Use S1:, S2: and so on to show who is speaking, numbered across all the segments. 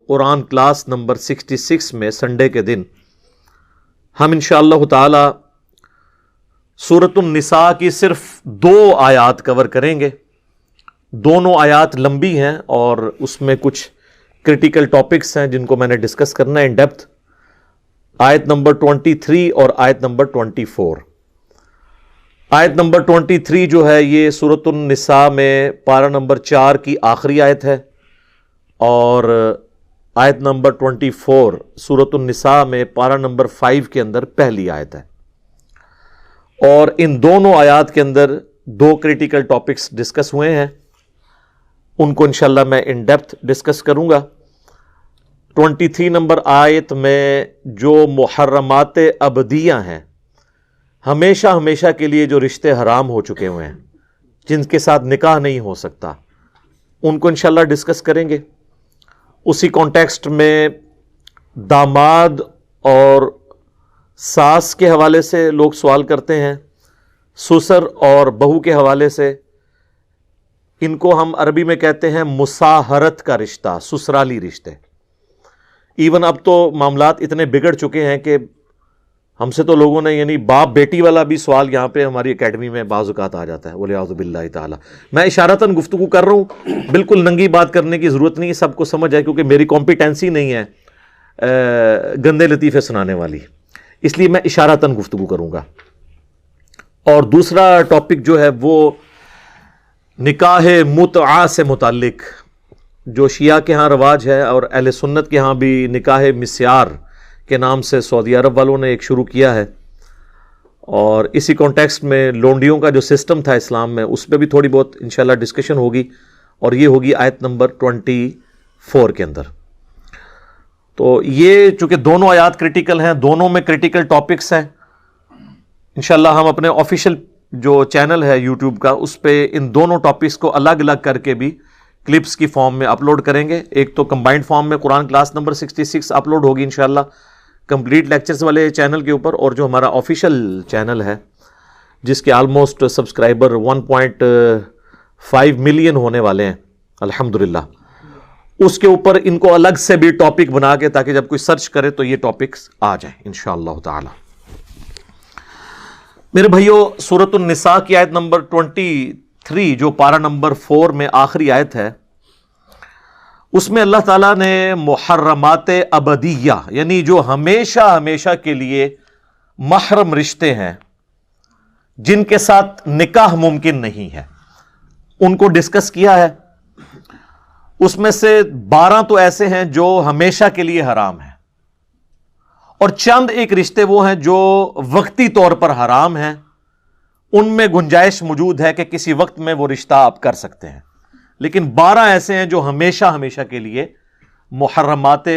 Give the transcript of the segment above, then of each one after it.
S1: قرآن class number 66 میں Sunday کے دن ہم انشاءاللہ تعالی سورۃ النساء کی صرف 2 آیات کور کریں گے. دونوں آیات لمبی ہیں اور اس میں کچھ کرٹیکل ٹاپکس ہیں جن کو میں نے ڈسکس کرنا ہے ان ڈیپتھ. آیت نمبر 23 اور آیت نمبر 24. آیت نمبر 23 جو ہے یہ سورۃ النساء میں پارہ نمبر 4 کی آخری آیت ہے، اور آیت نمبر 24 سورۃ النساء میں پارہ نمبر 5 کے اندر پہلی آیت ہے. اور ان دونوں آیات کے اندر 2 کریٹیکل ٹاپکس ڈسکس ہوئے ہیں، ان کو انشاءاللہ میں ان ڈیپتھ ڈسکس کروں گا. 23 نمبر آیت میں جو محرمات ابدیہ ہیں، ہمیشہ ہمیشہ کے لیے جو رشتے حرام ہو چکے ہوئے ہیں، جن کے ساتھ نکاح نہیں ہو سکتا، ان کو انشاءاللہ ڈسکس کریں گے. اسی کانٹیکسٹ میں داماد اور ساس کے حوالے سے لوگ سوال کرتے ہیں، سسر اور بہو کے حوالے سے. ان کو ہم عربی میں کہتے ہیں مساہرت کا رشتہ، سسرالی رشتے. ایون اب تو معاملات اتنے بگڑ چکے ہیں کہ ہم سے تو لوگوں نے یعنی باپ بیٹی والا بھی سوال یہاں پہ ہماری اکیڈمی میں بعض اوقات آ جاتا ہے. وَلِعَوْذُ بِاللَّهِ تعالیٰ. میں اشارتاً گفتگو کر رہا ہوں، بالکل ننگی بات کرنے کی ضرورت نہیں ہے، سب کو سمجھ آئے، کیونکہ میری کمپیٹنسی نہیں ہے گندے لطیفے سنانے والی، اس لیے میں اشارتاً گفتگو کروں گا. اور دوسرا ٹاپک جو ہے وہ نکاح متعہ سے متعلق، جو شیعہ کے ہاں رواج ہے اور اہل سنت کے ہاں بھی نکاح مسیار کے نام سے سعودی عرب والوں نے ایک شروع کیا ہے. اور اسی کانٹیکسٹ میں لونڈیوں کا جو سسٹم تھا اسلام میں، اس پہ بھی تھوڑی بہت انشاءاللہ ڈسکشن ہوگی، اور یہ ہوگی آیت نمبر 24 کے اندر. تو یہ چونکہ دونوں آیات کرٹیکل ہیں، دونوں میں کرٹیکل ٹاپکس ہیں، انشاءاللہ ہم اپنے آفیشیل جو چینل ہے یوٹیوب کا، اس پہ ان دونوں ٹاپکس کو الگ الگ کر کے بھی کلپس کی فارم میں اپلوڈ کریں گے. ایک تو کمبائنڈ فارم میں قرآن کلاس نمبر 66 اپلوڈ ہوگی انشاءاللہ کمپلیٹ لیکچرز والے چینل کے اوپر، اور جو ہمارا آفیشیل چینل ہے جس کے آلموسٹ سبسکرائبر 1.5 ملین ہونے والے ہیں الحمدللہ، اس کے اوپر ان کو الگ سے بھی ٹاپک بنا کے، تاکہ جب کوئی سرچ کرے تو یہ ٹاپکس آ جائیں انشاءاللہ تعالی. میرے بھائیو، سورۃ النساء کی آیت نمبر 23 جو پارہ نمبر 4 میں آخری آیت ہے، اس میں اللہ تعالیٰ نے محرمات ابدیہ، یعنی جو ہمیشہ ہمیشہ کے لیے محرم رشتے ہیں جن کے ساتھ نکاح ممکن نہیں ہے، ان کو ڈسکس کیا ہے. اس میں سے 12 تو ایسے ہیں جو ہمیشہ کے لیے حرام ہیں، اور چند ایک رشتے وہ ہیں جو وقتی طور پر حرام ہیں، ان میں گنجائش موجود ہے کہ کسی وقت میں وہ رشتہ آپ کر سکتے ہیں. لیکن 12 ایسے ہیں جو ہمیشہ ہمیشہ کے لیے محرمات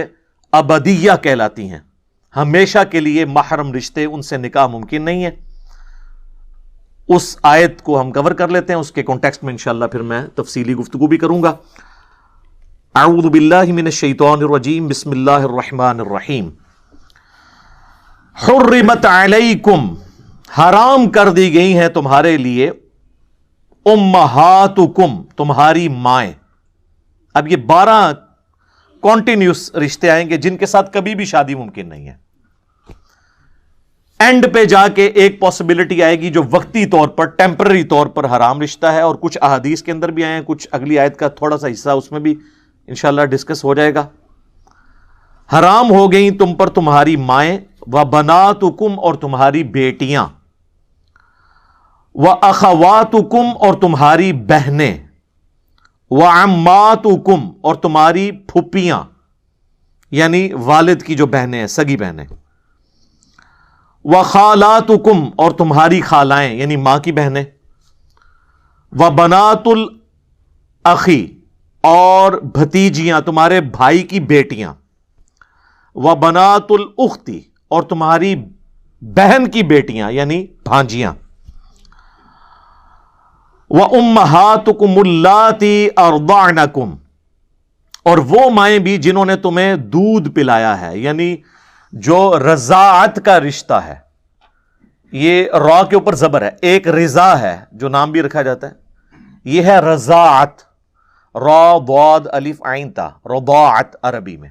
S1: ابدیہ کہلاتی ہیں، ہمیشہ کے لیے محرم رشتے، ان سے نکاح ممکن نہیں ہے. اس آیت کو ہم کور کر لیتے ہیں، اس کے کانٹیکسٹ میں انشاءاللہ پھر میں تفصیلی گفتگو بھی کروں گا. اعوذ باللہ من الشیطان الرجیم، بسم اللہ الرحمن الرحیم. حرمت علیکم، حرام کر دی گئی ہیں تمہارے لیے، امہاتکم، تمہاری مائیں. اب یہ 12 کانٹینیوس رشتے آئیں گے جن کے ساتھ کبھی بھی شادی ممکن نہیں ہے. اینڈ پہ جا کے ایک پاسبلٹی آئے گی جو وقتی طور پر، ٹیمپرری طور پر حرام رشتہ ہے، اور کچھ احادیث کے اندر بھی آئے ہیں، کچھ اگلی آیت کا تھوڑا سا حصہ اس میں بھی انشاءاللہ ڈسکس ہو جائے گا. حرام ہو گئیں تم پر تمہاری مائیں، وبناتکم، اور تمہاری بیٹیاں، واخواتکم، اور تمہاری بہنیں، وعماتکم، اور تمہاری پھپھیاں، یعنی والد کی جو بہنیں ہیں، سگی بہنیں، وخالاتکم، اور تمہاری خالائیں یعنی ماں کی بہنیں، وبنات الاخی، اور بھتیجیاں، تمہارے بھائی کی بیٹیاں، وبنات الاختی، اور تمہاری بہن کی بیٹیاں یعنی بھانجیاں، وَأُمَّهَاتُكُمُ اللَّاتِي أَرْضَعْنَكُمْ، اور وہ مائیں بھی جنہوں نے تمہیں دودھ پلایا ہے، یعنی جو رضاعت کا رشتہ ہے، یہ را کے اوپر زبر ہے، ایک رضا ہے جو نام بھی رکھا جاتا ہے، یہ ہے رضاعت، را ضاد الف عین تا، رضاعت عربی میں۔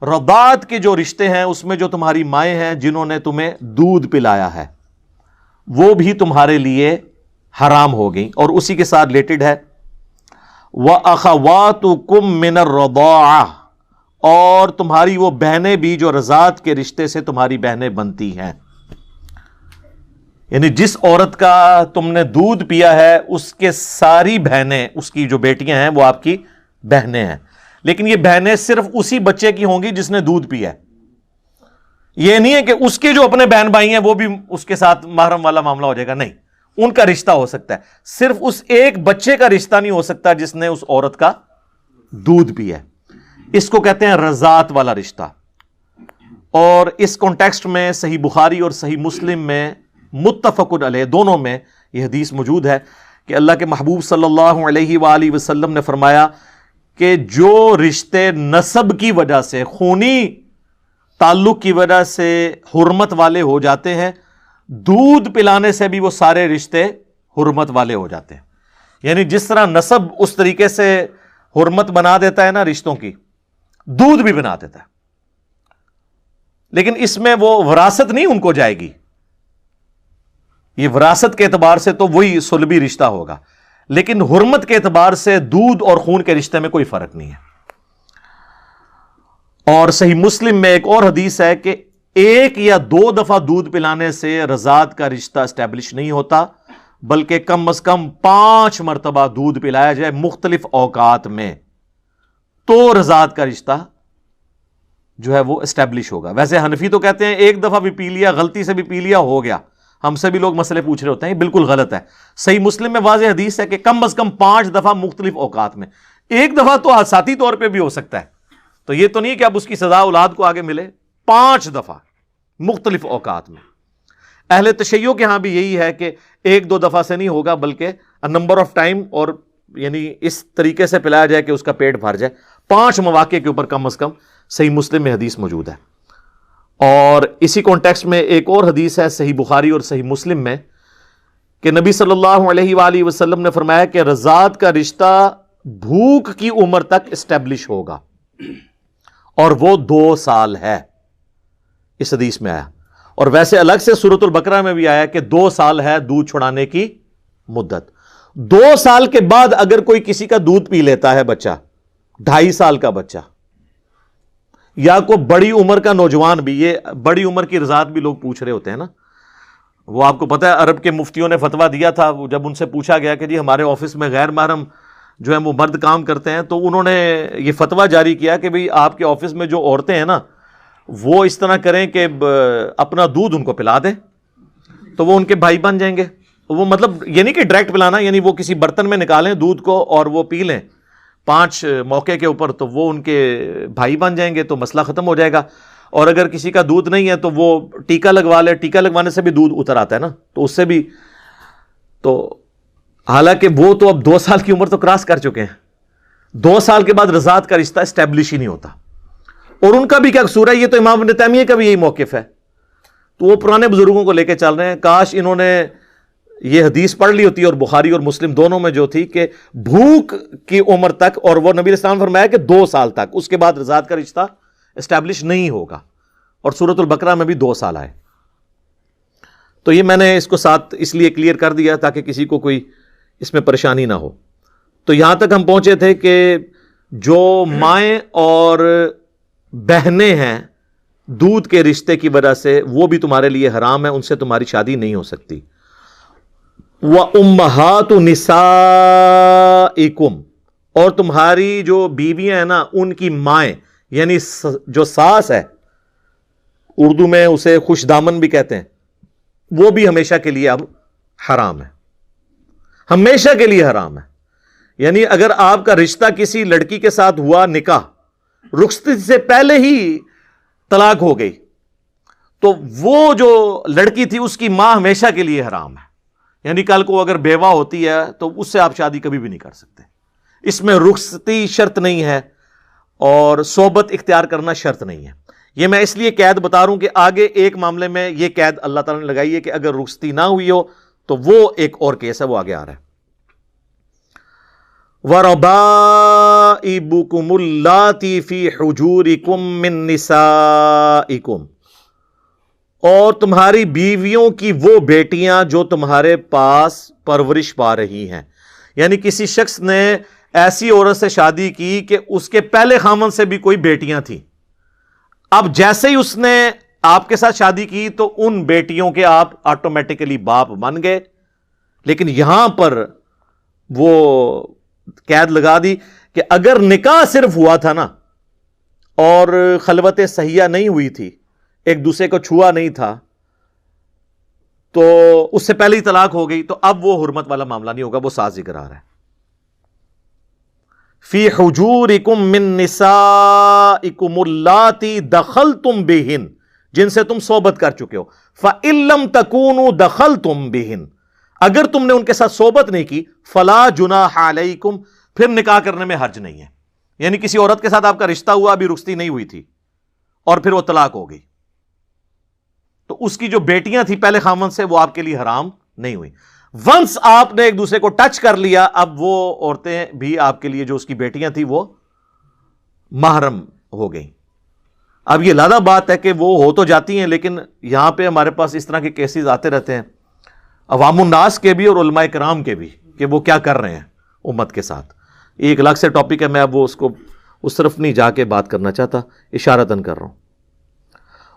S1: رضاعت کے جو رشتے ہیں اس میں جو تمہاری مائیں ہیں جنہوں نے تمہیں دودھ پلایا ہے وہ بھی تمہارے لیے حرام ہو گئیں، اور اسی کے ساتھ ریلیٹڈ ہے وَأَخَوَاتُكُم مِّنَ الرَّضَاعَةِ، اور تمہاری وہ بہنیں بھی جو رضاعت کے رشتے سے تمہاری بہنیں بنتی ہیں، یعنی جس عورت کا تم نے دودھ پیا ہے اس کے ساری بہنیں، اس کی جو بیٹیاں ہیں وہ آپ کی بہنیں ہیں، لیکن یہ بہنیں صرف اسی بچے کی ہوں گی جس نے دودھ پیا ہے۔ یہ نہیں ہے کہ اس کے جو اپنے بہن بھائی ہیں وہ بھی اس کے ساتھ محرم والا معاملہ ہو جائے گا، نہیں، ان کا رشتہ ہو سکتا ہے، صرف اس ایک بچے کا رشتہ نہیں ہو سکتا جس نے اس عورت کا دودھ پیا ہے، اس کو کہتے ہیں رضاعت والا رشتہ۔ اور اس کانٹیکسٹ میں صحیح بخاری اور صحیح مسلم میں متفق علیہ دونوں میں یہ حدیث موجود ہے کہ اللہ کے محبوب صلی اللہ علیہ وآلہ وسلم نے فرمایا کہ جو رشتے نسب کی وجہ سے، خونی تعلق کی وجہ سے حرمت والے ہو جاتے ہیں، دودھ پلانے سے بھی وہ سارے رشتے حرمت والے ہو جاتے ہیں۔ یعنی جس طرح نسب اس طریقے سے حرمت بنا دیتا ہے نا رشتوں کی، دودھ بھی بنا دیتا ہے، لیکن اس میں وہ وراثت نہیں ان کو جائے گی، یہ وراثت کے اعتبار سے تو وہی صلبی رشتہ ہوگا، لیکن حرمت کے اعتبار سے دودھ اور خون کے رشتے میں کوئی فرق نہیں ہے۔ اور صحیح مسلم میں ایک اور حدیث ہے کہ ایک یا دو دفعہ دودھ پلانے سے رضاعت کا رشتہ اسٹیبلش نہیں ہوتا، بلکہ کم از کم 5 مرتبہ دودھ پلایا جائے مختلف اوقات میں، تو رضاعت کا رشتہ جو ہے وہ اسٹیبلش ہوگا۔ ویسے حنفی تو کہتے ہیں ایک دفعہ بھی پی لیا، غلطی سے بھی پی لیا، ہو گیا۔ ہم سے بھی لوگ مسئلے پوچھ رہے ہوتے ہیں، یہ بالکل غلط ہے۔ صحیح مسلم میں واضح حدیث ہے کہ کم از کم 5 دفعہ مختلف اوقات میں، ایک دفعہ تو ذاتی طور پہ بھی ہو سکتا ہے، تو یہ تو نہیں کہ اب اس کی سزا اولاد کو آگے ملے، 5 دفعہ مختلف اوقات میں۔ اہل تشیع کے ہاں بھی یہی ہے کہ 1-2 دفعہ سے نہیں ہوگا، بلکہ نمبر آف ٹائم، اور یعنی اس طریقے سے پلایا جائے کہ اس کا پیٹ بھر جائے، 5 مواقع کے اوپر کم از کم صحیح مسلم میں حدیث موجود ہے۔ اور اسی کانٹیکسٹ میں ایک اور حدیث ہے صحیح بخاری اور صحیح مسلم میں کہ نبی صلی اللہ علیہ وآلہ وسلم نے فرمایا کہ رضاعت کا رشتہ بھوک کی عمر تک اسٹیبلش ہوگا، اور وہ 2 سال ہے، اس حدیث میں آیا۔ اور ویسے الگ سے سورۃ البقرہ میں بھی آیا کہ 2 سال ہے دودھ چھڑانے کی مدت۔ 2 سال کے بعد اگر کوئی کسی کا دودھ پی لیتا ہے بچہ، 2.5 سال کا بچہ یا کوئی بڑی عمر کا نوجوان بھی، یہ بڑی عمر کی رضاعت بھی لوگ پوچھ رہے ہوتے ہیں نا، وہ آپ کو پتہ ہے عرب کے مفتیوں نے فتویٰ دیا تھا، جب ان سے پوچھا گیا کہ جی ہمارے آفس میں غیر محرم جو ہے وہ مرد کام کرتے ہیں، تو انہوں نے یہ فتویٰ جاری کیا کہ بھئی آپ کے آفس میں جو عورتیں ہیں نا وہ اس طرح کریں کہ اپنا دودھ ان کو پلا دیں، تو وہ ان کے بھائی بن جائیں گے۔ وہ مطلب یہ نہیں کہ ڈائریکٹ پلانا، یعنی وہ کسی برتن میں نکالیں دودھ کو اور وہ پی لیں 5 موقع کے اوپر، تو وہ ان کے بھائی بن جائیں گے، تو مسئلہ ختم ہو جائے گا۔ اور اگر کسی کا دودھ نہیں ہے تو وہ ٹیکا لگوا لے، ٹیکا لگوانے سے بھی دودھ اتر آتا ہے نا، تو اس سے بھی، تو حالانکہ وہ تو اب 2 سال کی عمر تو کراس کر چکے ہیں، 2 سال کے بعد رضاعت کا رشتہ اسٹیبلش ہی نہیں ہوتا۔ اور ان کا بھی کیا قصور ہے؟ یہ تو امام ابن تیمیہ کا بھی یہی موقف ہے، تو وہ پرانے بزرگوں کو لے کے چل رہے ہیں۔ کاش انہوں نے یہ حدیث پڑھ لی ہوتی اور بخاری اور مسلم دونوں میں جو تھی کہ بھوک کی عمر تک، اور وہ نبی علیہ السلام نے فرمایا کہ 2 سال تک، اس کے بعد رضاعت کا رشتہ اسٹیبلش نہیں ہوگا، اور سورۃ البقرہ میں بھی 2 سال آئے۔ تو یہ میں نے اس کو ساتھ اس لیے کلیئر کر دیا تاکہ کسی کو کوئی اس میں پریشانی نہ ہو۔ تو یہاں تک ہم پہنچے تھے کہ جو مائیں اور بہنیں ہیں دودھ کے رشتے کی وجہ سے، وہ بھی تمہارے لیے حرام ہے، ان سے تمہاری شادی نہیں ہو سکتی۔ وَأُمَّهَاتُ نِسَائِكُمْ، اور تمہاری جو بیویاں ہیں نا ان کی مائیں، یعنی جو ساس ہے، اردو میں اسے خوش دامن بھی کہتے ہیں، وہ بھی ہمیشہ کے لیے اب حرام ہے، ہمیشہ کے لیے حرام ہے۔ یعنی اگر آپ کا رشتہ کسی لڑکی کے ساتھ ہوا، نکاح رخصتی سے پہلے ہی طلاق ہو گئی، تو وہ جو لڑکی تھی اس کی ماں ہمیشہ کے لیے حرام ہے، یعنی کل کو اگر بیوہ ہوتی ہے تو اس سے آپ شادی کبھی بھی نہیں کر سکتے۔ اس میں رخصتی شرط نہیں ہے اور صحبت اختیار کرنا شرط نہیں ہے۔ یہ میں اس لیے قید بتا رہا ہوں کہ آگے ایک معاملے میں یہ قید اللہ تعالیٰ نے لگائی ہے کہ اگر رخصتی نہ ہوئی ہو تو وہ ایک اور کیس ہے، وہ آگے آ رہا ہے. وَرَبَائِبُكُمُ اللَّاتِي فِي حُجُورِكُم مِّن نِّسَائِكُم، اور تمہاری بیویوں کی وہ بیٹیاں جو تمہارے پاس پرورش پا رہی ہیں. یعنی کسی شخص نے ایسی عورت سے شادی کی کہ اس کے پہلے خامن سے بھی کوئی بیٹیاں تھیں، اب جیسے ہی اس نے آپ کے ساتھ شادی کی تو ان بیٹیوں کے آپ آٹومیٹیکلی باپ بن گئے. لیکن یہاں پر وہ قید لگا دی کہ اگر نکاح صرف ہوا تھا نا اور خلوت صحیحہ نہیں ہوئی تھی، ایک دوسرے کو چھوا نہیں تھا، تو اس سے پہلے ہی طلاق ہو گئی، تو اب وہ حرمت والا معاملہ نہیں ہوگا، وہ ساتھ ذکر آ رہا ہے. فی حجورکم من نسائکم اللاتی دخلتم بہن، جن سے تم صحبت کر چکے ہو. فإن لم تکونوا دخلتم بہن، اگر تم نے ان کے ساتھ صحبت نہیں کی، فلا جناح علیکم، پھر نکاح کرنے میں حرج نہیں ہے. یعنی کسی عورت کے ساتھ آپ کا رشتہ ہوا، ابھی رخصتی نہیں ہوئی تھی اور پھر وہ طلاق ہو گئی، تو اس کی جو بیٹیاں تھیں پہلے خامن سے، وہ آپ کے لیے حرام نہیں ہوئی. ونس آپ نے ایک دوسرے کو ٹچ کر لیا، اب وہ عورتیں بھی آپ کے لیے جو اس کی بیٹیاں تھیں وہ محرم ہو گئیں. اب یہ لادہ بات ہے کہ وہ ہو تو جاتی ہیں، لیکن یہاں پہ ہمارے پاس اس طرح کے کیسز آتے رہتے ہیں، عوام الناس کے بھی اور علماء کرام کے بھی، کہ وہ کیا کر رہے ہیں امت کے ساتھ. ایک الگ سے ٹاپک ہے، میں اب وہ اس کو اس طرف نہیں جا کے بات کرنا چاہتا، اشارتاً کر رہا ہوں.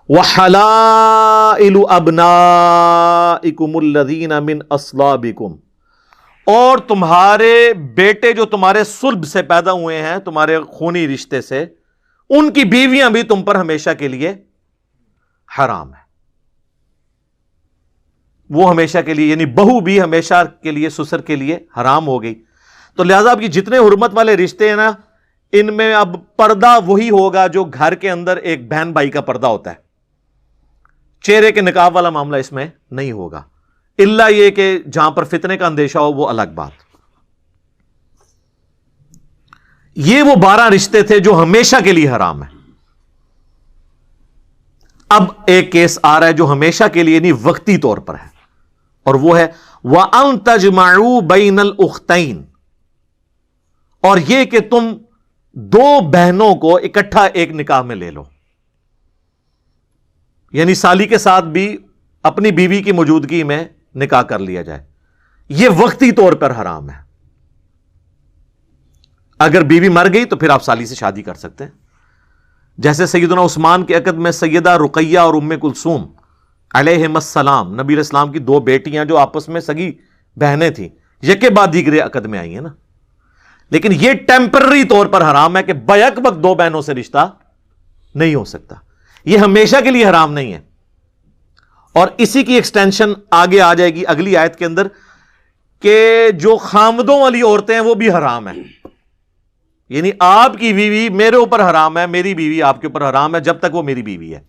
S1: وَحَلَائِلُ أَبْنَائِكُمُ الَّذِينَ مِنْ أَصْلَابِكُمْ، اور تمہارے بیٹے جو تمہارے صلب سے پیدا ہوئے ہیں، تمہارے خونی رشتے سے، ان کی بیویاں بھی تم پر ہمیشہ کے لیے حرام ہے. وہ ہمیشہ کے لیے، یعنی بہو بھی ہمیشہ کے لیے سسر کے لیے حرام ہو گئی. تو لہذا اب یہ جتنے حرمت والے رشتے ہیں نا، ان میں اب پردہ وہی ہوگا جو گھر کے اندر ایک بہن بھائی کا پردہ ہوتا ہے. چہرے کے نقاب والا معاملہ اس میں نہیں ہوگا، الا یہ کہ جہاں پر فتنے کا اندیشہ ہو، وہ الگ بات. یہ وہ 12 رشتے تھے جو ہمیشہ کے لیے حرام ہے. اب ایک کیس آ رہا ہے جو ہمیشہ کے لیے نہیں، وقتی طور پر ہے، اور وہ ہے وَأَن تَجْمَعُوا بَيْنَ الْأُخْتَيْنِ، اور یہ کہ تم دو بہنوں کو اکٹھا ایک نکاح میں لے لو. یعنی سالی کے ساتھ بھی اپنی بیوی کی موجودگی میں نکاح کر لیا جائے، یہ وقتی طور پر حرام ہے. اگر بیوی مر گئی تو پھر آپ سالی سے شادی کر سکتے ہیں. جیسے سیدنا عثمان کے عقد میں سیدہ رقیہ اور ام کلثوم علیہم السلام، نبی علیہ السلام کی 2 بیٹیاں جو آپس میں سگی بہنیں تھیں، یکے بعد دیگرے عقد میں آئی ہیں نا. لیکن یہ ٹیمپرری طور پر حرام ہے کہ بیک وقت 2 بہنوں سے رشتہ نہیں ہو سکتا، یہ ہمیشہ کے لیے حرام نہیں ہے. اور اسی کی ایکسٹینشن آگے آ جائے گی اگلی آیت کے اندر کہ جو خامدوں والی عورتیں ہیں وہ بھی حرام ہیں. یعنی آپ کی بیوی میرے اوپر حرام ہے، میری بیوی آپ کے اوپر حرام ہے جب تک وہ میری بیوی ہے.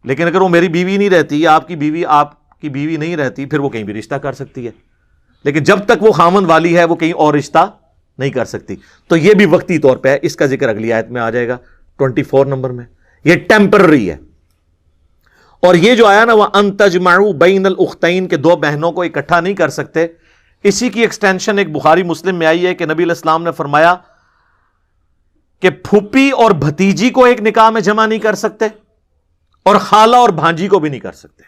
S1: لیکن اگر وہ میری بیوی نہیں رہتی، آپ کی بیوی نہیں رہتی، پھر وہ کہیں بھی رشتہ کر سکتی ہے. لیکن جب تک وہ خامن والی ہے، وہ کہیں اور رشتہ نہیں کر سکتی. تو یہ بھی وقتی طور پہ ہے، اس کا ذکر اگلی آیت میں آ جائے گا 24 نمبر میں. یہ ٹیمپرری ہے. اور یہ جو آیا نا وَأَن تَجْمَعُوا بَيْنَ الْأُخْتَيْنِ کہ 2 بہنوں کو اکٹھا نہیں کر سکتے، اسی کی ایکسٹینشن ایک بخاری مسلم میں آئی ہے کہ نبی علیہ السلام نے فرمایا کہ پھوپھی اور بھتیجی کو ایک نکاح میں جمع نہیں کر سکتے، اور خالہ اور بھانجی کو بھی نہیں کر سکتے.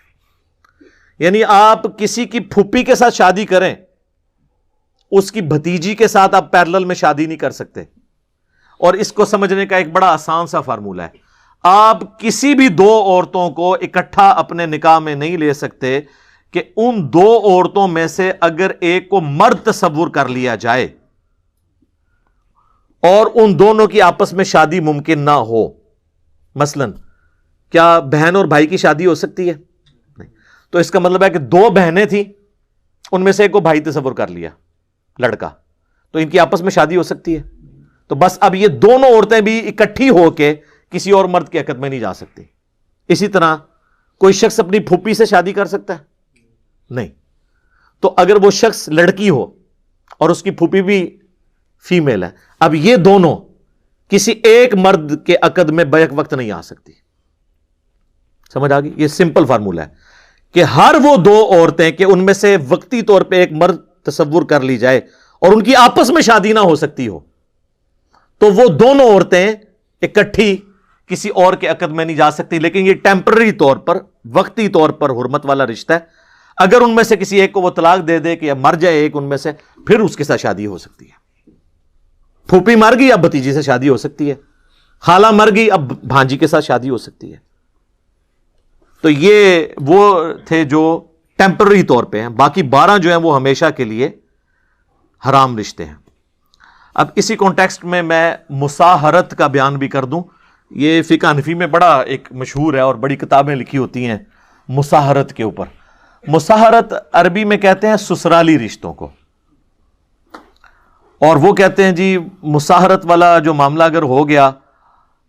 S1: یعنی آپ کسی کی پھوپھی کے ساتھ شادی کریں، اس کی بھتیجی کے ساتھ آپ پیرلل میں شادی نہیں کر سکتے. اور اس کو سمجھنے کا ایک بڑا آسان سا فارمولہ ہے، آپ کسی بھی 2 عورتوں کو اکٹھا اپنے نکاح میں نہیں لے سکتے کہ ان 2 عورتوں میں سے اگر ایک کو مرد تصور کر لیا جائے اور ان دونوں کی آپس میں شادی ممکن نہ ہو. مثلا کیا بہن اور بھائی کی شادی ہو سکتی ہے؟ نہیں. تو اس کا مطلب ہے کہ 2 بہنیں تھیں، ان میں سے ایک کو بھائی تصور کر لیا لڑکا، تو ان کی آپس میں شادی ہو سکتی ہے. تو بس اب یہ دونوں عورتیں بھی اکٹھی ہو کے کسی اور مرد کے عقد میں نہیں جا سکتی. اسی طرح کوئی شخص اپنی پھوپھی سے شادی کر سکتا ہے؟ نہیں. تو اگر وہ شخص لڑکی ہو اور اس کی پھوپھی بھی فیمیل ہے، اب یہ دونوں کسی ایک مرد کے عقد میں بیک وقت نہیں آ سکتی. سمجھ آ گئی؟ یہ سمپل فارمولہ ہے کہ ہر وہ دو عورتیں کہ ان میں سے وقتی طور پہ ایک مرد تصور کر لی جائے اور ان کی آپس میں شادی نہ ہو سکتی ہو, تو وہ دونوں عورتیں اکٹھی کسی اور کے عقد میں نہیں جا سکتی. لیکن یہ ٹیمپرری طور پر, وقتی طور پر حرمت والا رشتہ ہے. اگر ان میں سے کسی ایک کو وہ طلاق دے دے کہ اب مر جائے ایک ان میں سے, پھر اس کے ساتھ شادی ہو سکتی ہے. پھوپھی مر گئی اب بھتیجی سے شادی ہو سکتی ہے, خالہ مر گئی اب بھانجی کے ساتھ شادی ہو سکتی ہے. تو یہ وہ تھے جو ٹیمپرری طور پہ ہیں, باقی 12 جو ہیں وہ ہمیشہ کے لیے حرام رشتے ہیں. اب اسی کانٹیکسٹ میں مصاہرت کا بیان بھی کر دوں. یہ فقہ حنفی میں بڑا ایک مشہور ہے اور بڑی کتابیں لکھی ہوتی ہیں مصاہرت کے اوپر. مصاہرت عربی میں کہتے ہیں سسرالی رشتوں کو, اور وہ کہتے ہیں جی مصاہرت والا جو معاملہ اگر ہو گیا,